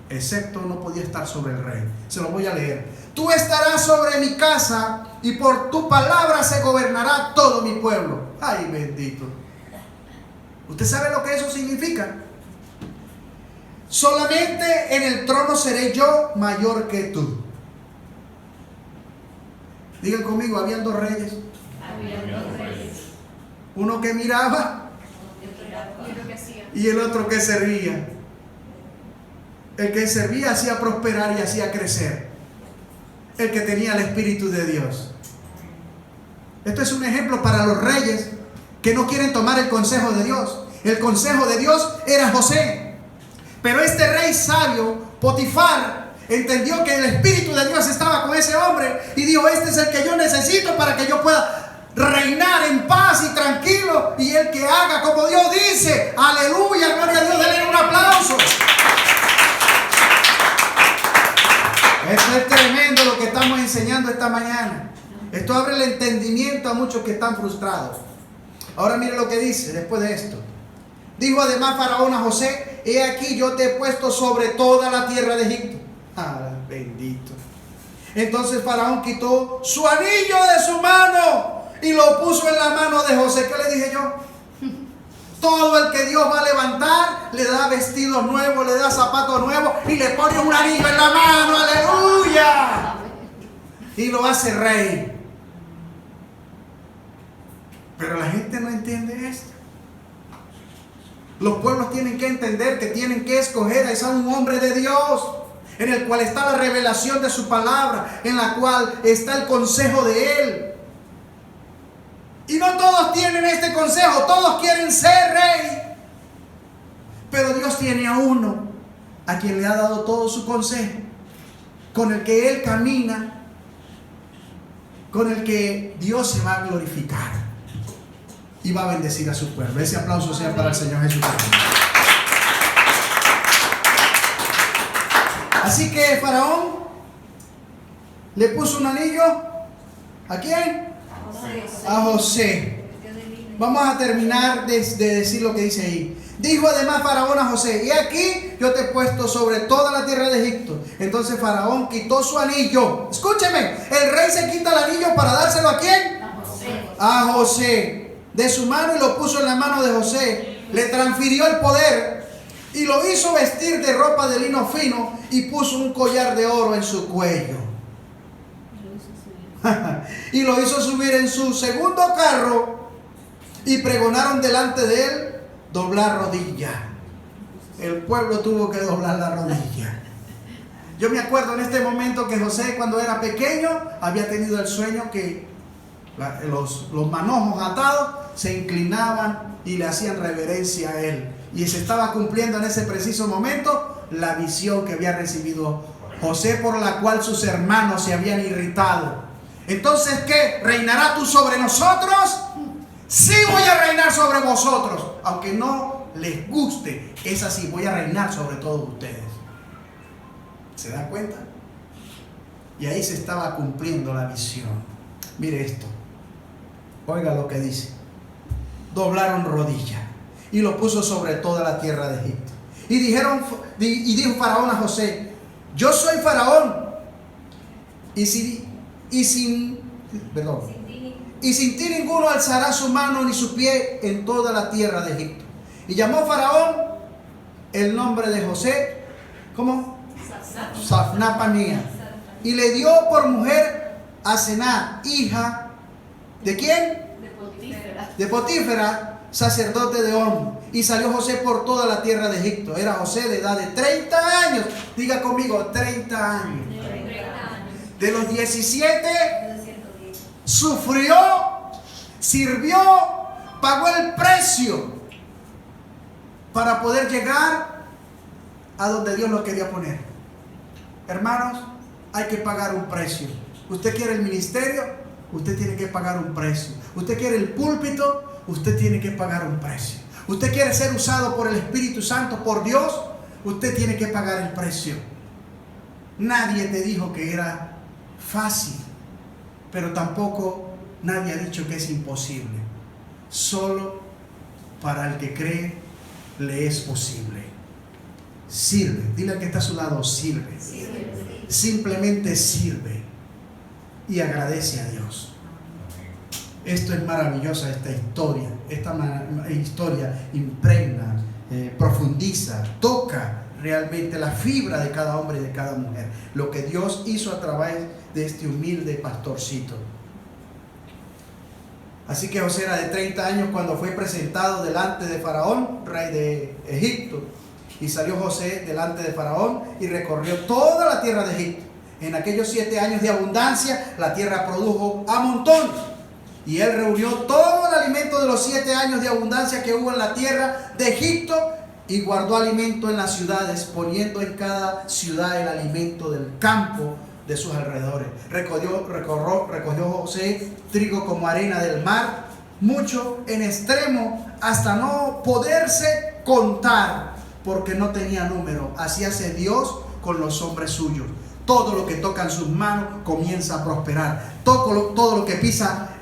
excepto no podía estar sobre el rey. Se lo voy a leer. Tú estarás sobre mi casa y por tu palabra se gobernará todo mi pueblo. Ay, bendito. ¿Usted sabe lo que eso significa? Solamente en el trono seré yo mayor que tú. Digan conmigo, habían dos reyes. Había dos reyes. Uno que miraba Y lo que hacía. y el otro que servía. El que servía hacía prosperar y hacía crecer. El que tenía el Espíritu de Dios. Esto es un ejemplo para los reyes que no quieren tomar el consejo de Dios. El consejo de Dios era José. Pero este rey sabio, Potifar, entendió que el Espíritu de Dios estaba con ese hombre y dijo: este es el que yo necesito para que yo pueda reinar en paz y tranquilo, y el que haga como Dios dice. Aleluya, gloria a Dios. Denle un aplauso. Esto es tremendo lo que estamos enseñando esta mañana. Esto abre el entendimiento a muchos que están frustrados. Ahora mire lo que dice después de esto. Dijo además Faraón a José: he aquí yo te he puesto sobre toda la tierra de Egipto. Ah, bendito. Entonces Faraón quitó su anillo de su mano y lo puso en la mano de José. ¿Qué le dije yo? Todo el que Dios va a levantar le da vestidos nuevos, le da zapatos nuevos y le pone un anillo en la mano. ¡Aleluya! Y lo hace rey. Pero la gente no entiende esto. Los pueblos tienen que entender que tienen que escoger a un hombre de Dios, en el cual está la revelación de su palabra, en la cual está el consejo de Él. Y no todos tienen este consejo, todos quieren ser rey. Pero Dios tiene a uno, a quien le ha dado todo su consejo, con el que Él camina, con el que Dios se va a glorificar y va a bendecir a su pueblo. Ese aplauso sea para el Señor Jesucristo. Así que Faraón le puso un anillo. ¿A quién? A José. Vamos a terminar de decir lo que dice ahí. Dijo además Faraón a José: y aquí yo te he puesto sobre toda la tierra de Egipto. Entonces Faraón quitó su anillo. Escúcheme, el rey se quita el anillo para dárselo ¿a quién? A José. A José. De su mano y lo puso en la mano de José. Le transfirió el poder y lo hizo vestir de ropa de lino fino y puso un collar de oro en su cuello. Y lo hizo subir en su segundo carro y pregonaron delante de él doblar rodilla. El pueblo tuvo que doblar la rodilla. Yo me acuerdo en este momento que José, cuando era pequeño, había tenido el sueño que los manojos atados se inclinaban y le hacían reverencia a él. Y se estaba cumpliendo en ese preciso momento la visión que había recibido José, por la cual sus hermanos se habían irritado. Entonces, ¿qué? ¿Reinará tú sobre nosotros? Sí, voy a reinar sobre vosotros. Aunque no les guste, es así, voy a reinar sobre todos ustedes. ¿Se dan cuenta? Y ahí se estaba cumpliendo la visión. Mire esto. Oiga lo que dice. Doblaron rodilla y lo puso sobre toda la tierra de Egipto. Y dijo Faraón a José: yo soy Faraón, y sin ti ninguno alzará su mano ni su pie en toda la tierra de Egipto. Y llamó Faraón el nombre de José, ¿cómo? Safnapanía. Y le dio por mujer a Sená, hija ¿de quién? De Potífera, sacerdote de On. Y salió José por toda la tierra de Egipto. Era José de edad de 30 años. Diga conmigo, 30 años. De los 17, sufrió, sirvió, pagó el precio para poder llegar a donde Dios lo quería poner. Hermanos, hay que pagar un precio. Usted quiere el ministerio, usted tiene que pagar un precio. Usted quiere el púlpito, usted tiene que pagar un precio. Usted quiere ser usado por el Espíritu Santo, por Dios, usted tiene que pagar el precio. Nadie te dijo que era fácil, pero tampoco nadie ha dicho que es imposible. Solo para el que cree le es posible. Sirve. Dile al que está a su lado: sirve. Simplemente sirve y agradece a Dios. Esto es maravillosa, esta historia. Esta historia impregna, profundiza, toca realmente la fibra de cada hombre y de cada mujer. Lo que Dios hizo a través de este humilde pastorcito. Así que José era de 30 años cuando fue presentado delante de Faraón, rey de Egipto. Y salió José delante de Faraón y recorrió toda la tierra de Egipto. En aquellos 7 años de abundancia, la tierra produjo a montón. Y él reunió todo el alimento de los 7 años de abundancia que hubo en la tierra de Egipto y guardó alimento en las ciudades, poniendo en cada ciudad el alimento del campo de sus alrededores. Recogió José trigo como arena del mar, mucho en extremo, hasta no poderse contar, porque no tenía número. Así hace Dios con los hombres suyos. Todo lo que toca en sus manos comienza a prosperar. Todo lo que pisa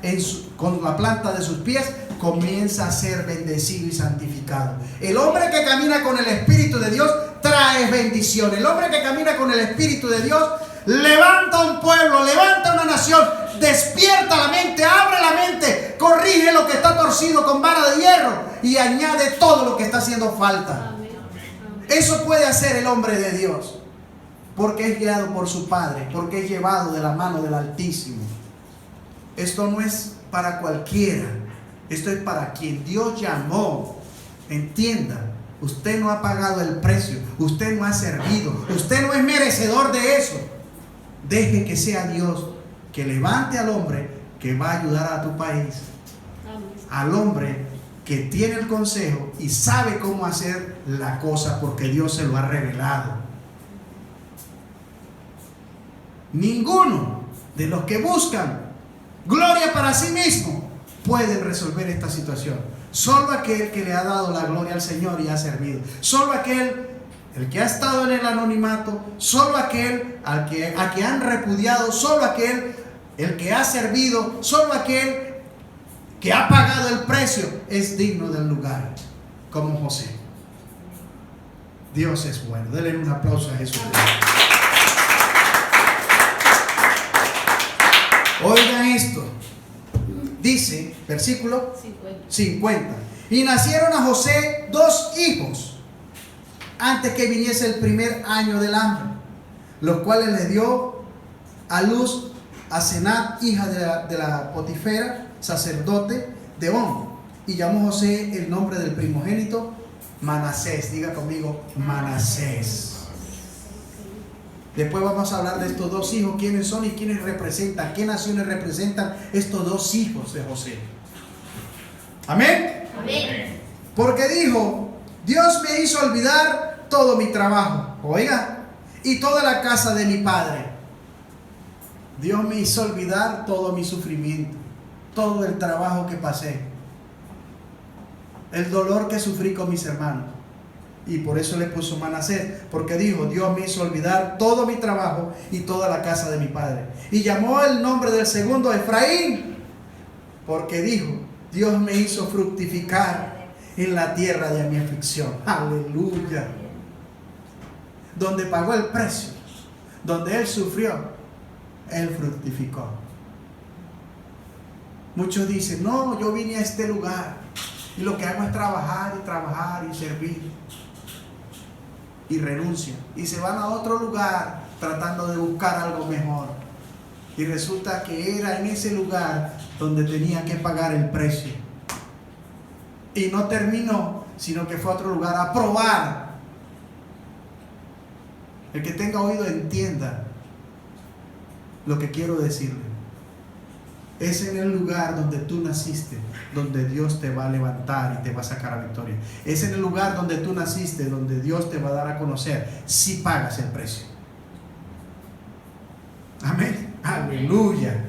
con la planta de sus pies comienza a ser bendecido y santificado. El hombre que camina con el Espíritu de Dios trae bendición. El hombre que camina con el Espíritu de Dios levanta un pueblo, levanta una nación, despierta la mente, abre la mente, corrige lo que está torcido con vara de hierro y añade todo lo que está haciendo falta. Amén. Eso puede hacer el hombre de Dios, porque es guiado por su Padre, porque es llevado de la mano del Altísimo. Esto no es para cualquiera, esto es para quien Dios llamó. Entienda, usted no ha pagado el precio, usted no ha servido, usted no es merecedor de eso. Deje que sea Dios que levante al hombre que va a ayudar a tu país, al hombre que tiene el consejo y sabe cómo hacer la cosa porque Dios se lo ha revelado. Ninguno de los que buscan gloria para sí mismo puede resolver esta situación. Solo aquel que le ha dado la gloria al Señor y ha servido. Solo aquel, el que ha estado en el anonimato. Solo aquel a que han repudiado. Solo aquel, el que ha servido. Solo aquel que ha pagado el precio es digno del lugar, como José. Dios es bueno. Denle un aplauso a Jesús. Oigan esto. Dice, versículo 50. Y nacieron a José 2 hijos antes que viniese el primer año del hambre, los cuales le dio a luz a Senat, hija de la Potifera, sacerdote de On. Y llamó José el nombre del primogénito Manasés. Diga conmigo, Manasés. Después vamos a hablar de estos 2 hijos, quiénes son y quiénes representan, qué naciones representan estos 2 hijos de José. Amén. Amén. Porque dijo, Dios me hizo olvidar todo mi trabajo, oiga, y toda la casa de mi padre. Dios me hizo olvidar todo mi sufrimiento, todo el trabajo que pasé, el dolor que sufrí con mis hermanos. Y por eso le puso Manasés, porque dijo, Dios me hizo olvidar todo mi trabajo y toda la casa de mi padre. Y llamó el nombre del segundo Efraín, porque dijo, Dios me hizo fructificar en la tierra de mi aflicción. Aleluya. Donde pagó el precio, donde Él sufrió, Él fructificó. Muchos dicen, no, yo vine a este lugar y lo que hago es trabajar y servir. Y renuncian y se van a otro lugar tratando de buscar algo mejor, y resulta que era en ese lugar donde tenía que pagar el precio, y no terminó, sino que fue a otro lugar a probar. El que tenga oído entienda lo que quiero decirle. Es en el lugar donde tú naciste donde Dios te va a levantar y te va a sacar a victoria. Es en el lugar donde tú naciste donde Dios te va a dar a conocer si pagas el precio. Amén. Aleluya.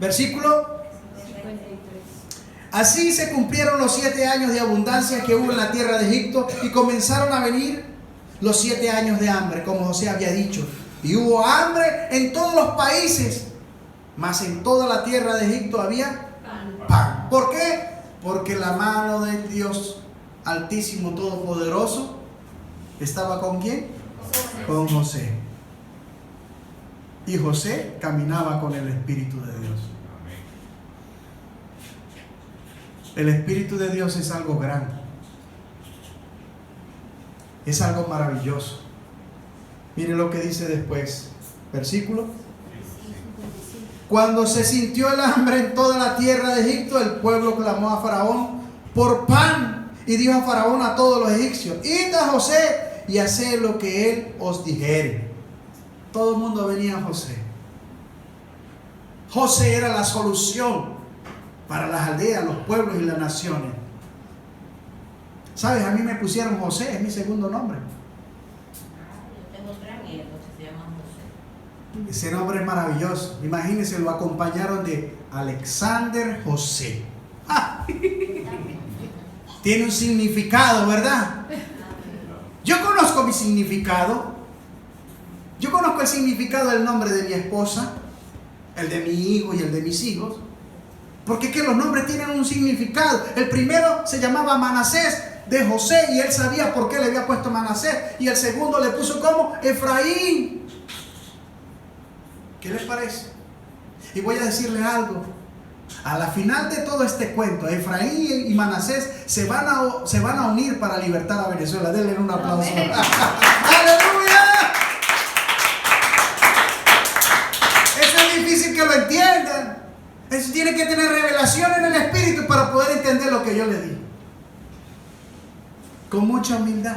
Versículo 53. Así se cumplieron los 7 años de abundancia que hubo en la tierra de Egipto, y comenzaron a venir los 7 años de hambre, como José había dicho. Y hubo hambre en todos los países, mas en toda la tierra de Egipto había pan. ¿Por qué? Porque la mano de Dios Altísimo Todopoderoso estaba ¿con quién? Con José. Y José caminaba con el Espíritu de Dios. El Espíritu de Dios es algo grande. Es algo maravilloso. Mire lo que dice después. Versículo. Cuando se sintió el hambre en toda la tierra de Egipto, el pueblo clamó a Faraón por pan, y dijo a Faraón a todos los egipcios: id a José y haced lo que él os dijere. Todo el mundo venía a José. José era la solución para las aldeas, los pueblos y las naciones. ¿Sabes? A mí me pusieron José, es mi segundo nombre. Yo tengo 3 nietos que se llaman José. Ese nombre es maravilloso. Imagínense, lo acompañaron de Alexander José. ¡Ah! Tiene un significado, ¿verdad? Yo conozco mi significado. Yo conozco el significado del nombre de mi esposa, el de mi hijo y el de mis hijos. Porque es que los nombres tienen un significado. El primero se llamaba Manasés, de José, y él sabía por qué le había puesto Manasés. Y el segundo le puso como Efraín. ¿Qué les parece? Y voy a decirle algo. A la final de todo este cuento, Efraín y Manasés se van a unir para libertar a Venezuela. Denle un aplauso. ¡Aleluya! Eso es difícil que lo entiendan. Eso tiene que tener revelación en el Espíritu para poder entender lo que yo le digo. Con mucha humildad.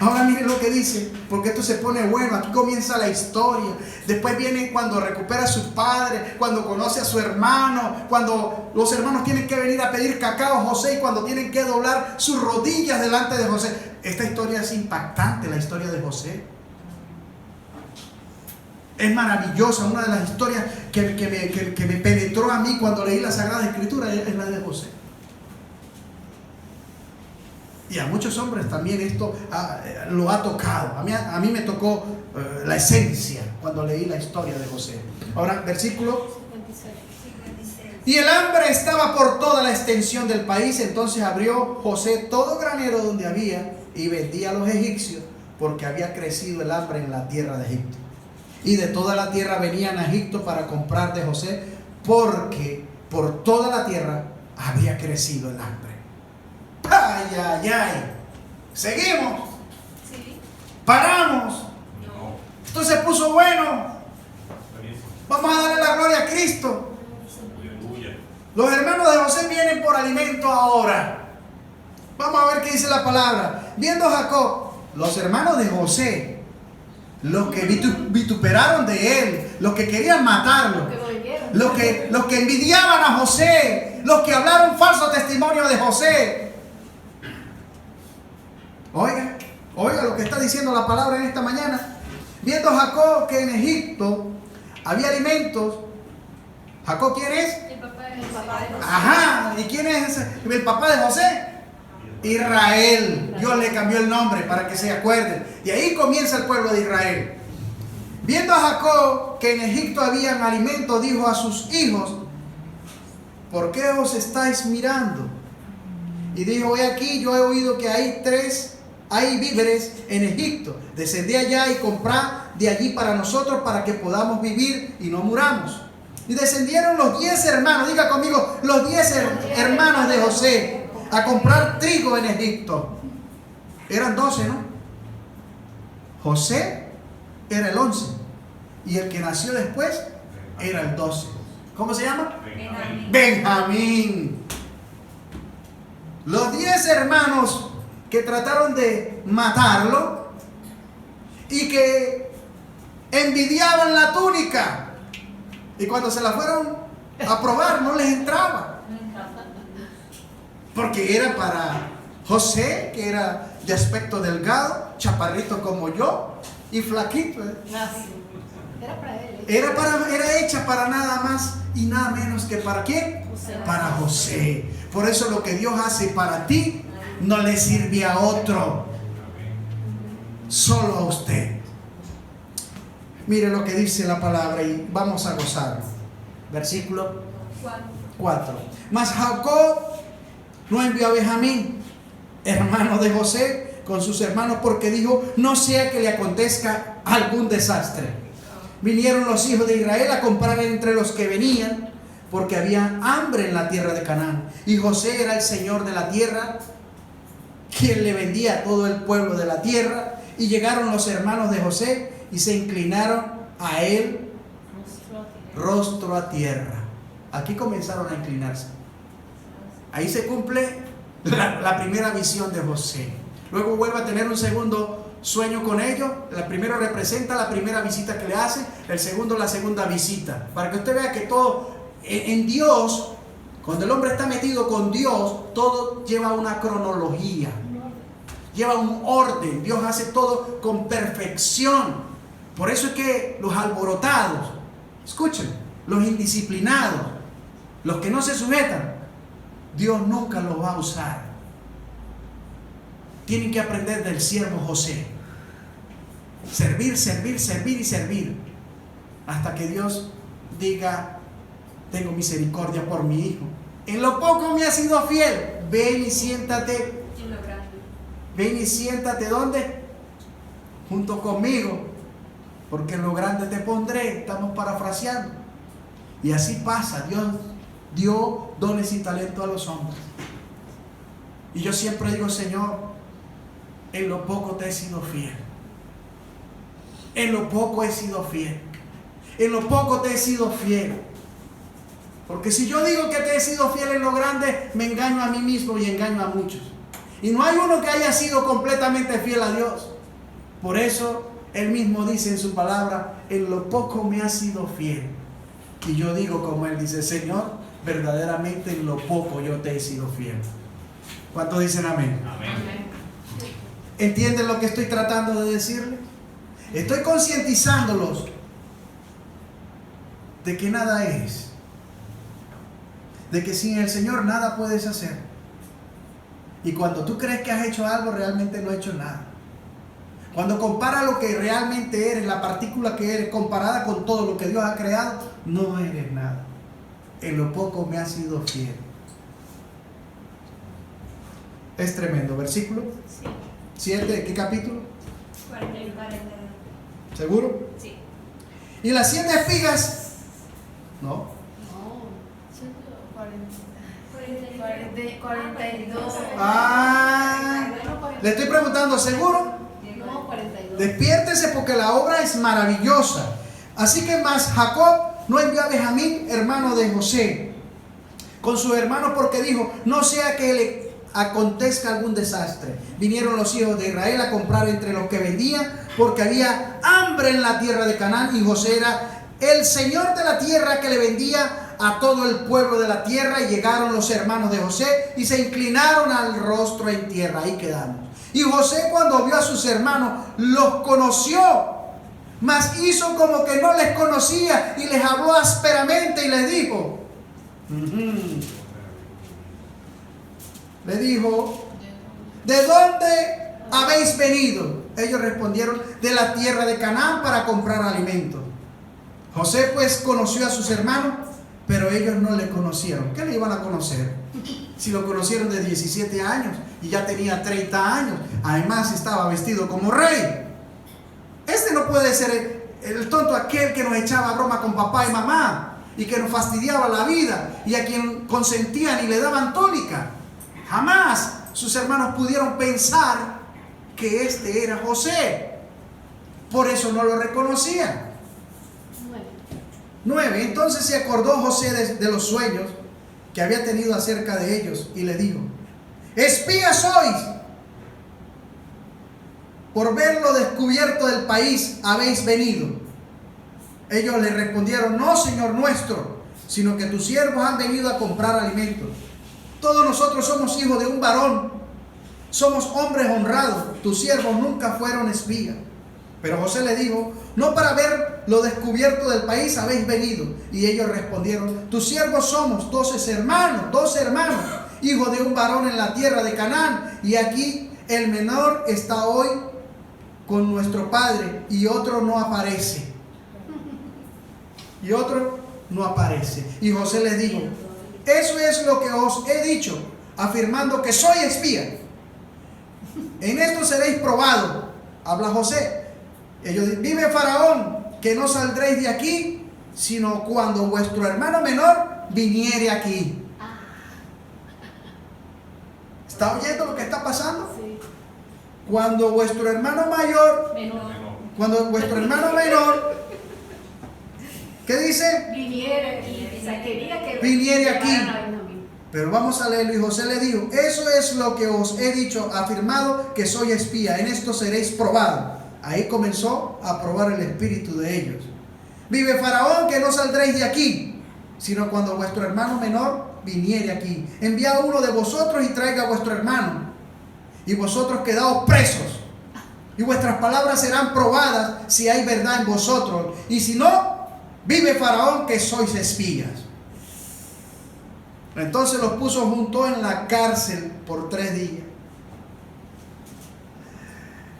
Ahora miren lo que dice, porque esto se pone bueno. Aquí comienza la historia. Después viene cuando recupera a sus padres, cuando conoce a su hermano, cuando los hermanos tienen que venir a pedir cacao a José y cuando tienen que doblar sus rodillas delante de José. Esta historia es impactante, la historia de José. Es maravillosa. Una de las historias que me penetró a mí cuando leí la Sagrada Escritura es la de José. Y a muchos hombres también esto lo ha tocado. A mí me tocó la esencia cuando leí la historia de José. Ahora, versículo 56. Y el hambre estaba por toda la extensión del país. Entonces abrió José todo granero donde había y vendía a los egipcios, porque había crecido el hambre en la tierra de Egipto. Y de toda la tierra venían a Egipto para comprar de José, porque por toda la tierra había crecido el hambre. ¡Ay, ay, ay! ¿Seguimos? Sí. ¿Paramos? No. Esto se puso bueno. Vamos a darle la gloria a Cristo. Los hermanos de José vienen por alimento ahora. Vamos a ver qué dice la palabra. Viendo Jacob, los hermanos de José, los que vituperaron de él, los que querían matarlo, los que envidiaban a José, los que hablaron falso testimonio de José. Oiga lo que está diciendo la palabra en esta mañana. Viendo Jacob que en Egipto había alimentos. ¿Jacob quién es? El papá de José. Ajá, ¿y quién es el papá de José? Israel. Dios le cambió el nombre para que se acuerden. Y ahí comienza el pueblo de Israel. Viendo a Jacob que en Egipto habían alimentos, dijo a sus hijos: ¿por qué os estáis mirando? Y dijo: he aquí, yo he oído que hay víveres en Egipto. Descendí allá y comprad de allí para nosotros, para que podamos vivir y no muramos. Y descendieron los 10 hermanos, diga conmigo, los 10 hermanos de José, a comprar trigo en Egipto. Eran 12, ¿no? José era el 11 y el que nació después era el 12. ¿Cómo se llama? Benjamín. Los 10 hermanos que trataron de matarlo y que envidiaban la túnica, y cuando se la fueron a probar no les entraba, porque era para José, que era de aspecto delgado, chaparrito como yo y flaquito. Era para él. Era hecha para nada más y nada menos que ¿para quién? José. Para José. Por eso lo que Dios hace para ti no le sirve a otro, solo a usted. Mire lo que dice la palabra y vamos a gozarlo. Versículo 4. Mas Jacob no envió a Benjamín, hermano de José, con sus hermanos, porque dijo: no sea que le acontezca algún desastre. Vinieron los hijos de Israel a comprar entre los que venían, porque había hambre en la tierra de Canaán. Y José era el señor de la tierra, quien le vendía a todo el pueblo de la tierra. Y llegaron los hermanos de José y se inclinaron a él rostro a tierra. Aquí comenzaron a inclinarse. Ahí se cumple la primera visión de José. Luego vuelve a tener un segundo sueño con ellos. El primero representa la primera visita que le hace, el segundo la segunda visita. Para que usted vea que todo en Dios, cuando el hombre está metido con Dios, todo lleva una cronología, lleva un orden. Dios hace todo con perfección. Por eso es que los alborotados, escuchen, los indisciplinados, los que no se sujetan, Dios nunca los va a usar. Tienen que aprender del siervo José. Servir, servir, servir y servir. Hasta que Dios diga: tengo misericordia por mi hijo. En lo poco me has sido fiel. Ven y siéntate. En lo grande. Ven y siéntate, ¿dónde? Junto conmigo. porque en lo grande te pondré. Estamos parafraseando. Y así pasa. Dios dio dones y talento a los hombres. Y yo siempre digo, Señor, en lo poco te he sido fiel. En lo poco he sido fiel. En lo poco te he sido fiel. Porque si yo digo que te he sido fiel en lo grande, me engaño a mí mismo y engaño a muchos. Y no hay uno que haya sido completamente fiel a Dios. Por eso Él mismo dice en su palabra, en lo poco me ha sido fiel. Y yo digo como Él dice, Señor, verdaderamente en lo poco yo te he sido fiel. ¿Cuántos dicen amén? Amén. ¿Entienden lo que estoy tratando de decirles? Estoy concientizándolos de que nada eres. De que sin el Señor nada puedes hacer. Y cuando tú crees que has hecho algo, realmente no has hecho nada. Cuando comparas lo que realmente eres, la partícula que eres, comparada con todo lo que Dios ha creado, no eres nada. En lo poco me has sido fiel. Es tremendo. Versículo Sí. 7, ¿qué capítulo? 40. ¿Seguro? Sí. Y las 7 espigas, ¿no? No. 42. Le estoy preguntando, ¿seguro? No, 42. Despiértese porque la obra es maravillosa. Así que más Jacob no envió a Benjamín, hermano de José, con sus hermanos, porque dijo, no sea que le acontezca algún desastre. Vinieron los hijos de Israel a comprar entre los que vendían, porque había hambre en la tierra de Canaán, y José era el señor de la tierra que le vendía a todo el pueblo de la tierra. Y llegaron los hermanos de José y se inclinaron al rostro en tierra. Ahí quedamos. Y José, cuando vio a sus hermanos, los conoció, mas hizo como que no les conocía y les habló ásperamente y les dijo, le dijo, ¿de dónde habéis venido? Ellos respondieron, de la tierra de Canaán para comprar alimento. José pues conoció a sus hermanos, pero ellos no le conocieron. ¿Qué le iban a conocer? Si lo conocieron de 17 años y ya tenía 30 años. Además estaba vestido como rey. Este no puede ser el tonto aquel que nos echaba broma con papá y mamá y que nos fastidiaba la vida y a quien consentían y le daban tónica. Jamás sus hermanos pudieron pensar que este era José. Por eso no lo reconocían. 9. Entonces se acordó José de los sueños que había tenido acerca de ellos y le dijo, espías sois, por ver lo descubierto del país habéis venido. Ellos le respondieron, no, Señor nuestro, sino que tus siervos han venido a comprar alimentos. Todos nosotros somos hijos de un varón, somos hombres honrados, tus siervos nunca fueron espías. Pero José le dijo, no para ver lo descubierto del país habéis venido. Y ellos respondieron, tus siervos somos 12 hermanos, hijos de un varón en la tierra de Canaán. Y aquí el menor está hoy con nuestro padre y otro no aparece. Y José les dijo, eso es lo que os he dicho, afirmando que soy espía. En esto seréis probados. Habla José. Ellos dicen, vive Faraón, que no saldréis de aquí, sino cuando vuestro hermano menor viniere aquí. ¿Está oyendo lo que está pasando? Sí. Cuando vuestro hermano mayor, cuando vuestro hermano menor, ¿qué dice? Viniera aquí. O sea, quería que Viniere aquí. llevaran a Benjamín. Pero vamos a leerlo. Y José le dijo, eso es lo que os he dicho, afirmado que soy espía, en esto seréis probados. Ahí comenzó a probar el espíritu de ellos. Vive Faraón, que no saldréis de aquí, sino cuando vuestro hermano menor viniere aquí. Enviad uno de vosotros y traiga a vuestro hermano, y vosotros quedaos presos, y vuestras palabras serán probadas si hay verdad en vosotros, y si no, vive Faraón, que sois espías. Entonces los puso juntos en la cárcel por 3 días.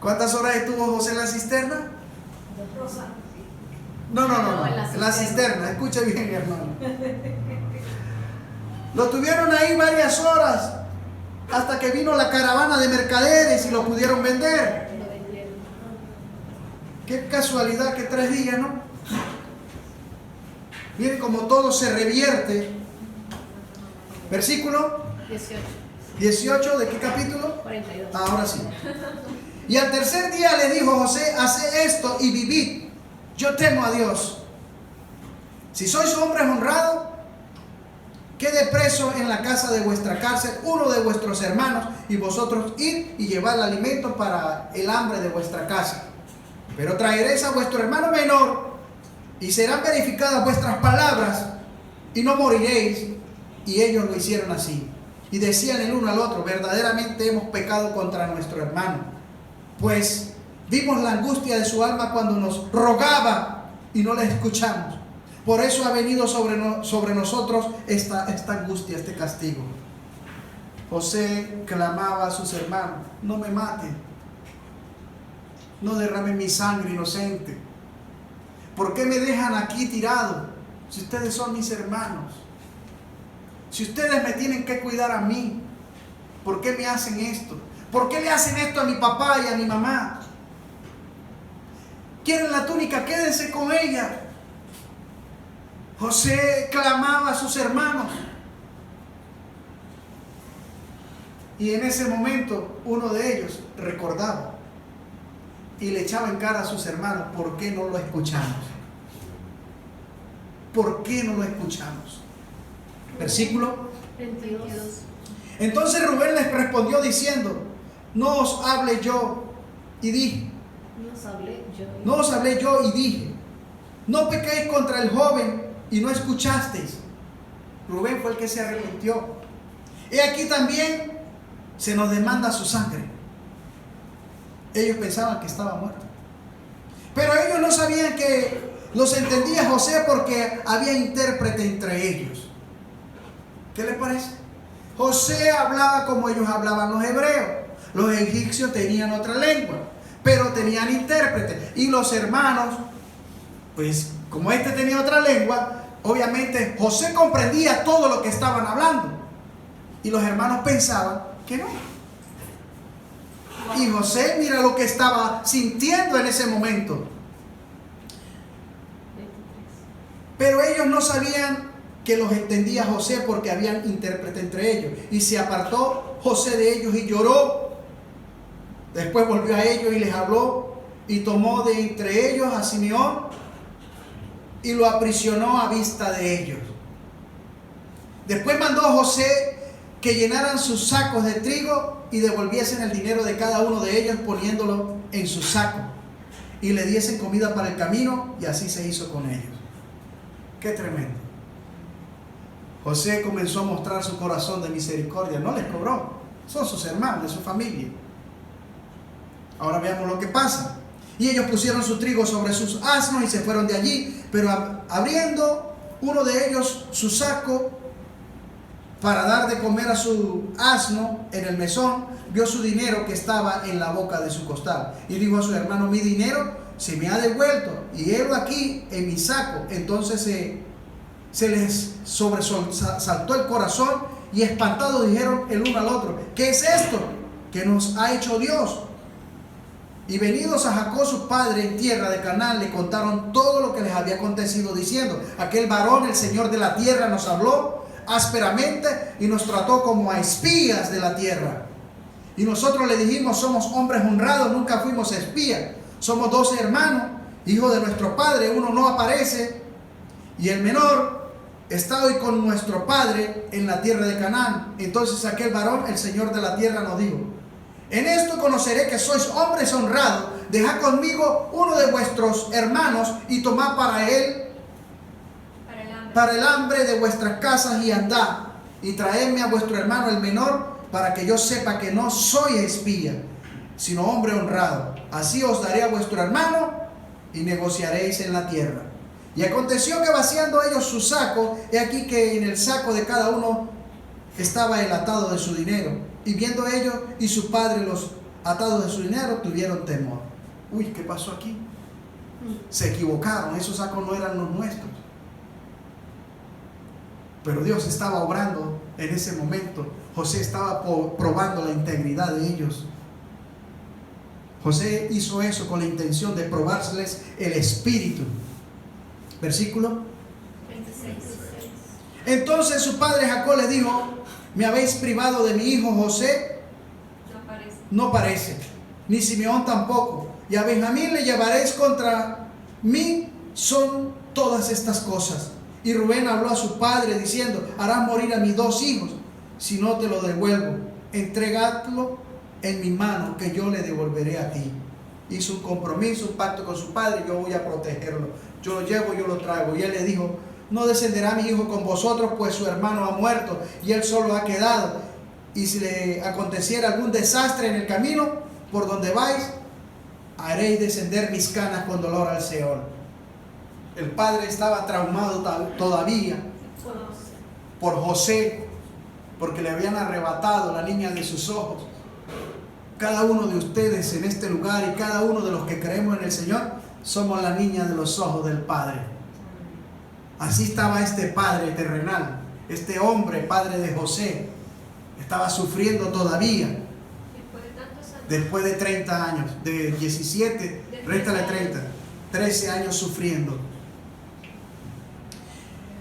¿Cuántas horas estuvo José en la cisterna? Rosa. No, En la cisterna. Escuche bien, hermano. Lo tuvieron ahí varias horas hasta que vino la caravana de mercaderes y lo pudieron vender. Lo vendieron. Qué casualidad que 3 días, ¿no? Miren cómo todo se revierte. Versículo 18, ¿de qué capítulo? 42. Ahora sí. Y al tercer día le dijo José: haced esto y vivid. Yo temo a Dios. Si sois hombres honrados, quede preso en la casa de vuestra cárcel uno de vuestros hermanos, y vosotros id y llevad alimento para el hambre de vuestra casa. Pero traeréis a vuestro hermano menor, y serán verificadas vuestras palabras, y no moriréis. Y ellos lo hicieron así. Y decían el uno al otro: verdaderamente hemos pecado contra nuestro hermano, pues vimos la angustia de su alma cuando nos rogaba y no le escuchamos. Por eso ha venido sobre nosotros esta angustia, este castigo. José clamaba a sus hermanos: no me maten, no derramen mi sangre inocente. ¿Por qué me dejan aquí tirado si ustedes son mis hermanos? Si ustedes me tienen que cuidar a mí, ¿por qué me hacen esto? ¿Por qué le hacen esto a mi papá y a mi mamá? ¿Quieren la túnica? Quédense con ella. José clamaba a sus hermanos. Y en ese momento uno de ellos recordaba y le echaba en cara a sus hermanos: ¿por qué no lo escuchamos? ¿Por qué no lo escuchamos? Versículo 22. Entonces Rubén les respondió diciendo: no os hablé yo y dije, no os hablé yo y dije, no pequéis contra el joven, y no escuchasteis. Rubén fue el que se arrepintió. He aquí también se nos demanda su sangre. Ellos pensaban que estaba muerto, pero ellos no sabían que los entendía José, porque había intérprete entre ellos. ¿Qué les parece? José hablaba como ellos hablaban los hebreos. Los egipcios tenían otra lengua, pero tenían intérprete. Y los hermanos, pues como este tenía otra lengua, obviamente José comprendía todo lo que estaban hablando. Y los hermanos pensaban que no. Y José, mira lo que estaba sintiendo en ese momento. Pero ellos no sabían que los entendía José, porque habían intérprete entre ellos. Y se apartó José de ellos y lloró. Después volvió a ellos y les habló, y tomó de entre ellos a Simeón y lo aprisionó a vista de ellos. Después mandó a José que llenaran sus sacos de trigo y devolviesen el dinero de cada uno de ellos, poniéndolo en su saco, y le diesen comida para el camino, y así se hizo con ellos. Qué tremendo. José comenzó a mostrar su corazón de misericordia. No les cobró, son sus hermanos, de su familia. Ahora veamos lo que pasa. Y ellos pusieron su trigo sobre sus asnos y se fueron de allí. Pero abriendo uno de ellos su saco para dar de comer a su asno en el mesón, vio su dinero que estaba en la boca de su costal. Y dijo a su hermano: mi dinero se me ha devuelto, y helo aquí en mi saco. Entonces se les sobresaltó el corazón, y espantados dijeron el uno al otro: ¿qué es esto que nos ha hecho Dios? Y venidos a Jacob su padre en tierra de Canaán, le contaron todo lo que les había acontecido, diciendo: aquel varón, el Señor de la tierra, nos habló ásperamente y nos trató como a espías de la tierra. Y nosotros le dijimos: somos hombres honrados, nunca fuimos espías. Somos 12 hermanos, hijos de nuestro padre, uno no aparece, y el menor está hoy con nuestro padre en la tierra de Canaán. Entonces aquel varón, el Señor de la tierra, nos dijo: en esto conoceré que sois hombres honrados. Dejad conmigo uno de vuestros hermanos y tomad para el hambre de vuestras casas, y andad y traedme a vuestro hermano el menor, para que yo sepa que no soy espía, sino hombre honrado. Así os daré a vuestro hermano y negociaréis en la tierra. Y aconteció que, vaciando ellos su saco, he aquí que en el saco de cada uno estaba el atado de su dinero. Y viendo ellos y su padre los atados de su dinero, tuvieron temor. Uy, ¿qué pasó aquí? Se equivocaron, esos sacos no eran los nuestros. Pero Dios estaba obrando en ese momento. José estaba probando la integridad de ellos. José hizo eso con la intención de probárseles el espíritu. Versículo 26. Entonces su padre Jacob le dijo: me habéis privado de mi hijo José, no parece, ni Simeón tampoco, y a Benjamín le llevaréis contra mí, son todas estas cosas. Y Rubén habló a su padre diciendo: harás morir a mis 2 hijos, si no te lo devuelvo, entregadlo en mi mano, que yo le devolveré a ti. Hizo un compromiso, un pacto con su padre: yo voy a protegerlo, yo lo llevo, yo lo traigo. Y él le dijo: no descenderá mi hijo con vosotros, pues su hermano ha muerto y él solo ha quedado. Y si le aconteciera algún desastre en el camino por donde vais, haréis descender mis canas con dolor al Seol. El padre estaba traumado todavía por José, porque le habían arrebatado la niña de sus ojos. Cada uno de ustedes en este lugar y cada uno de los que creemos en el Señor somos la niña de los ojos del Padre. Así estaba este padre terrenal, este hombre, padre de José. Estaba sufriendo todavía. Después de 30 años, de 17, réstale 30, 13 años sufriendo.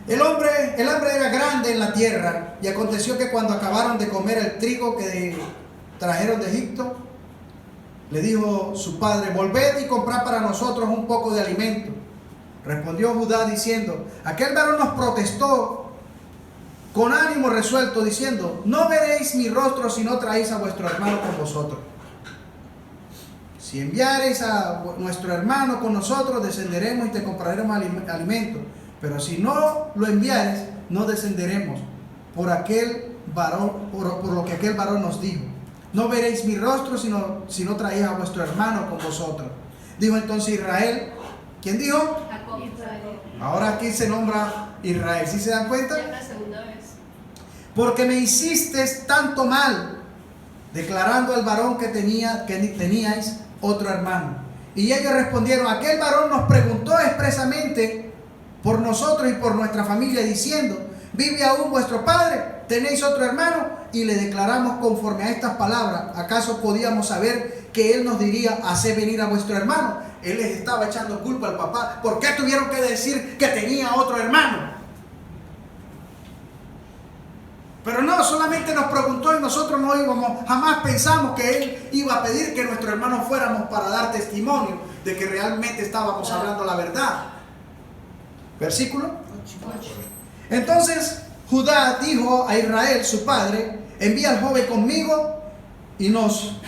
El hambre era grande en la tierra, y aconteció que cuando acabaron de comer el trigo que trajeron de Egipto, le dijo su padre: volved y comprad para nosotros un poco de alimento. Respondió Judá diciendo: aquel varón nos protestó con ánimo resuelto, diciendo: no veréis mi rostro si no traéis a vuestro hermano con vosotros. Si enviareis a nuestro hermano con nosotros, descenderemos y te compraremos alimento. Pero si no lo enviares, no descenderemos por aquel varón, por lo que aquel varón nos dijo. No veréis mi rostro si no traéis a vuestro hermano con vosotros. Dijo entonces Israel. ¿Quién dijo? Jacob. Ahora aquí se nombra Israel. ¿Sí se dan cuenta? Es la segunda vez. Porque me hiciste tanto mal, declarando al varón que teníais otro hermano. Y ellos respondieron: aquel varón nos preguntó expresamente por nosotros y por nuestra familia, diciendo: ¿vive aún vuestro padre? ¿Tenéis otro hermano? Y le declaramos conforme a estas palabras. ¿Acaso podíamos saber que él nos diría: haced venir a vuestro hermano? Él les estaba echando culpa al papá. ¿Por qué tuvieron que decir que tenía otro hermano? Pero no, solamente nos preguntó y nosotros no íbamos, jamás pensamos que él iba a pedir que nuestros hermanos fuéramos para dar testimonio de que realmente estábamos hablando la verdad. Versículo 8. Entonces Judá dijo a Israel su padre: envía al joven conmigo y nos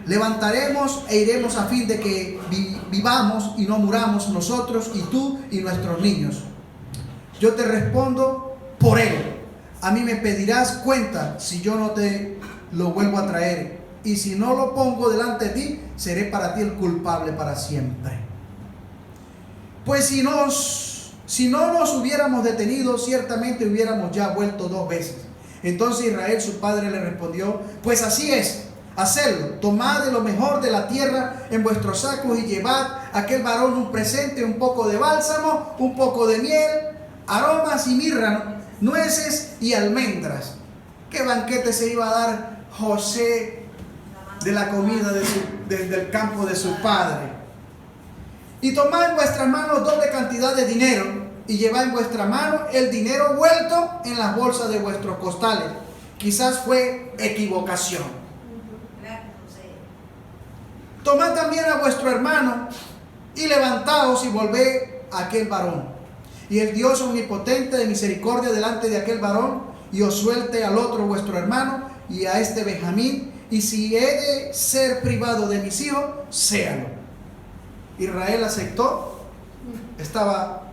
levantaremos e iremos a fin de que vivamos y no muramos nosotros y tú y nuestros niños. Yo te respondo por él. A mí me pedirás cuenta si yo no te lo vuelvo a traer, y si no lo pongo delante de ti, seré para ti el culpable para siempre. Pues si no nos hubiéramos detenido, ciertamente hubiéramos ya vuelto 2 veces. Entonces Israel su padre le respondió: pues así es, hacedlo, tomad de lo mejor de la tierra en vuestros sacos y llevad a aquel varón un presente, un poco de bálsamo, un poco de miel, aromas y mirra, nueces y almendras. ¿Qué banquete se iba a dar José de la comida del campo de su padre? Y tomad en vuestras manos doble cantidad de dinero, y llevad en vuestra mano el dinero vuelto en las bolsas de vuestros costales. Quizás fue equivocación. Tomad también a vuestro hermano y levantaos y volved a aquel varón. Y el Dios omnipotente de misericordia delante de aquel varón, y os suelte al otro vuestro hermano y a este Benjamín, y si he de ser privado de mis hijos, séalo. Israel aceptó, estaba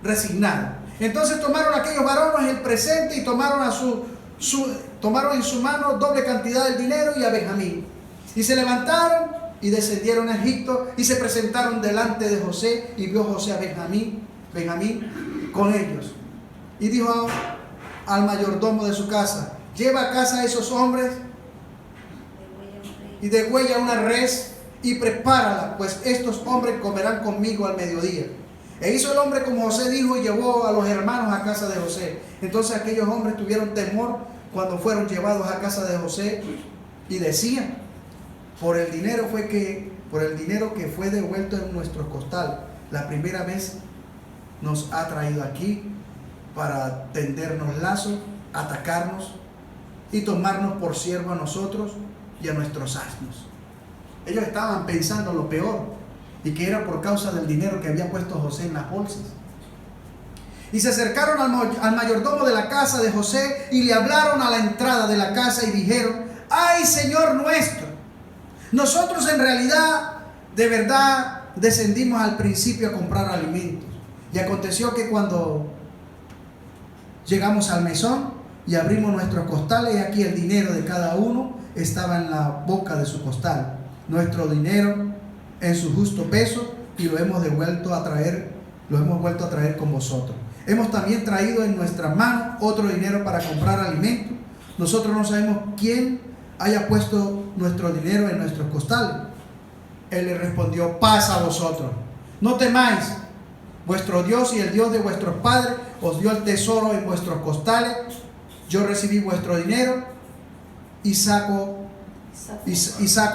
resignado. Entonces tomaron aquellos varones el presente y tomaron en su mano doble cantidad del dinero y a Benjamín. Y se levantaron y descendieron a Egipto y se presentaron delante de José, y vio José a Benjamín con ellos. Y dijo al mayordomo de su casa: lleva a casa a esos hombres y degüella una res y prepárala, pues estos hombres comerán conmigo al mediodía. E hizo el hombre como José dijo, y llevó a los hermanos a casa de José. Entonces aquellos hombres tuvieron temor cuando fueron llevados a casa de José, y decían: por el dinero fue que por el dinero que fue devuelto en nuestro costal. La primera vez nos ha traído aquí para tendernos lazos, atacarnos y tomarnos por siervo a nosotros y a nuestros asnos. Ellos estaban pensando lo peor, y que era por causa del dinero que había puesto José en las bolsas. Y se acercaron al mayordomo de la casa de José y le hablaron a la entrada de la casa y dijeron: ¡ay, Señor nuestro! Nosotros en realidad, de verdad, descendimos al principio a comprar alimentos. Y aconteció que cuando llegamos al mesón y abrimos nuestros costales, y aquí el dinero de cada uno estaba en la boca de su costal, nuestro dinero en su justo peso, y lo hemos vuelto a traer con vosotros. Hemos también traído en nuestras manos otro dinero para comprar alimentos. Nosotros no sabemos quién haya puesto nuestro dinero en nuestros costales. Él le respondió: paz a vosotros, no temáis. Vuestro Dios y el Dios de vuestros padres os dio el tesoro en vuestros costales. Yo recibí vuestro dinero y saco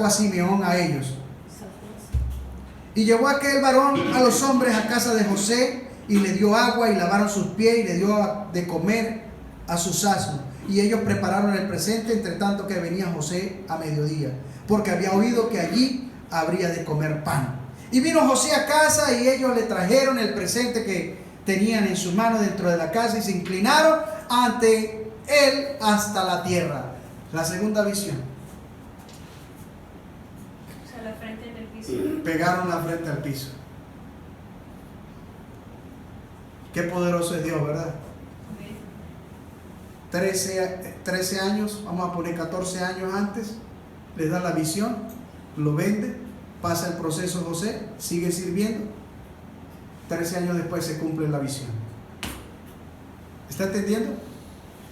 a Simeón a ellos. Y llevó aquel varón a los hombres a casa de José, y le dio agua y lavaron sus pies, y le dio de comer a sus asnos. Y ellos prepararon el presente, entre tanto que venía José a mediodía, porque había oído que allí habría de comer pan. Y vino José a casa, y ellos le trajeron el presente que tenían en su mano dentro de la casa, y se inclinaron ante él hasta la tierra. La segunda visión. O sea, la frente en el piso. Pegaron la frente al piso. Qué poderoso es Dios, ¿verdad? 13 años, vamos a poner 14 años antes, le da la visión, lo vende, pasa el proceso José, sigue sirviendo. 13 años después se cumple la visión. ¿Está entendiendo?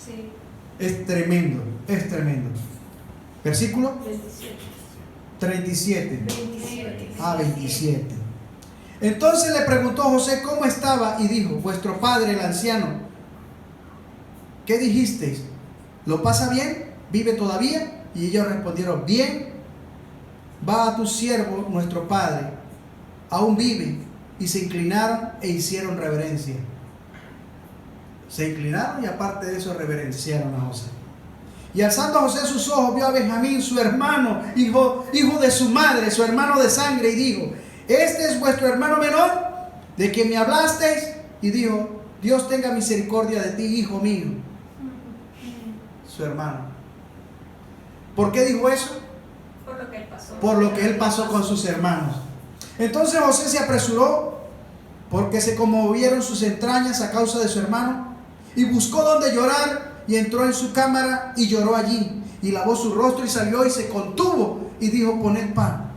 Sí. Es tremendo, es tremendo. Versículo 37. 27. 27. Entonces le preguntó José cómo estaba, y dijo: vuestro padre, el anciano, ¿qué dijisteis? ¿Lo pasa bien? ¿Vive todavía? Y ellos respondieron: bien, va a tu siervo nuestro padre, aún vive. Y se inclinaron e hicieron reverencia. Se inclinaron y aparte de eso reverenciaron a José. Y alzando José sus ojos, vio a Benjamín, su hermano, hijo de su madre, su hermano de sangre, y dijo: este es vuestro hermano menor, de quien me hablasteis. Y dijo: Dios tenga misericordia de ti, hijo mío. Su hermano. ¿Por qué dijo eso? Por lo que él pasó. Por lo que él pasó con sus hermanos. Entonces José se apresuró, porque se conmovieron sus entrañas a causa de su hermano, y buscó donde llorar, y entró en su cámara y lloró allí, y lavó su rostro y salió y se contuvo, y dijo: poned pan.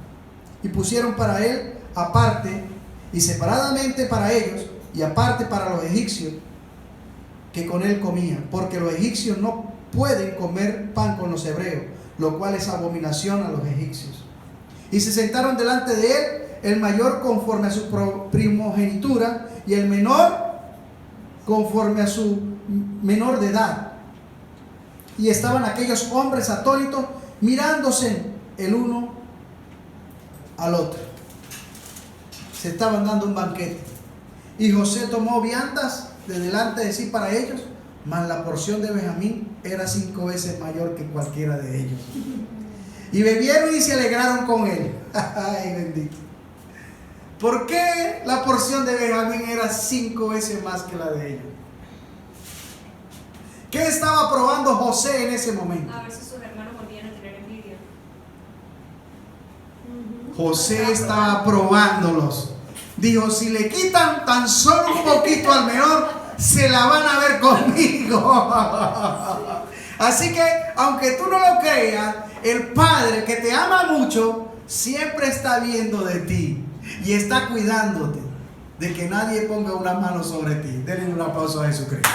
Y pusieron para él aparte y separadamente para ellos, y aparte para los egipcios que con él comían, porque los egipcios no pueden comer pan con los hebreos, lo cual es abominación a los egipcios. Y se sentaron delante de él, el mayor conforme a su primogenitura, y el menor conforme a su menor de edad. Y estaban aquellos hombres atónitos, mirándose el uno al otro. Se estaban dando un banquete. Y José tomó viandas de delante de sí para ellos, mas la porción de Benjamín era 5 veces mayor que cualquiera de ellos. Y bebieron y se alegraron con él. Ay, bendito. ¿Por qué la porción de Benjamín era 5 veces más que la de ellos? ¿Qué estaba probando José en ese momento? A ver si sus hermanos volvían a tener envidia. José estaba probándolos. Dijo: si le quitan tan solo un poquito al menor, se la van a ver conmigo. Así que, aunque tú no lo creas, el Padre que te ama mucho siempre está viendo de ti y está cuidándote de que nadie ponga una mano sobre ti. Denle un aplauso a Jesucristo.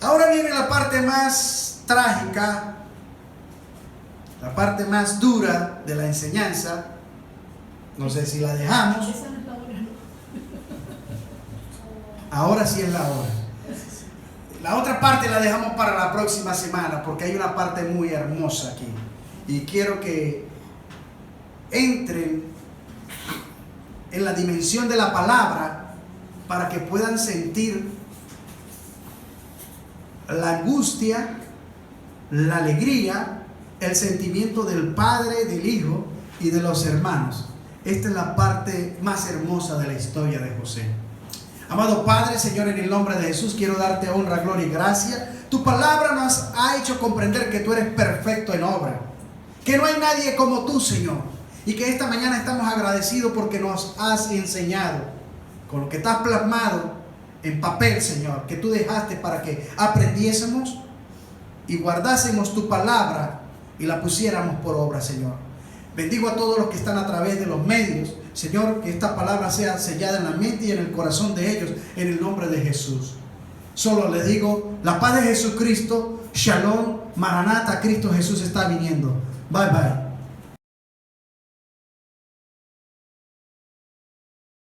Ahora viene la parte más trágica, la parte más dura de la enseñanza. No sé si la dejamos. Ahora sí es la hora. La otra parte la dejamos para la próxima semana porque hay una parte muy hermosa aquí. Y quiero que entren en la dimensión de la palabra para que puedan sentir la angustia, la alegría, el sentimiento del Padre, del Hijo y de los hermanos. Esta es la parte más hermosa de la historia de José. Amado Padre, Señor, en el nombre de Jesús, quiero darte honra, gloria y gracia. Tu palabra nos ha hecho comprender que tú eres perfecto en obra, que no hay nadie como tú, Señor, y que esta mañana estamos agradecidos porque nos has enseñado con lo que estás plasmado en papel, Señor, que tú dejaste para que aprendiésemos y guardásemos tu palabra y la pusiéramos por obra, Señor. Bendigo a todos los que están a través de los medios, Señor, que esta palabra sea sellada en la mente y en el corazón de ellos, en el nombre de Jesús. Solo les digo, la paz de Jesucristo, Shalom, Maranata, Cristo Jesús está viniendo. Bye bye.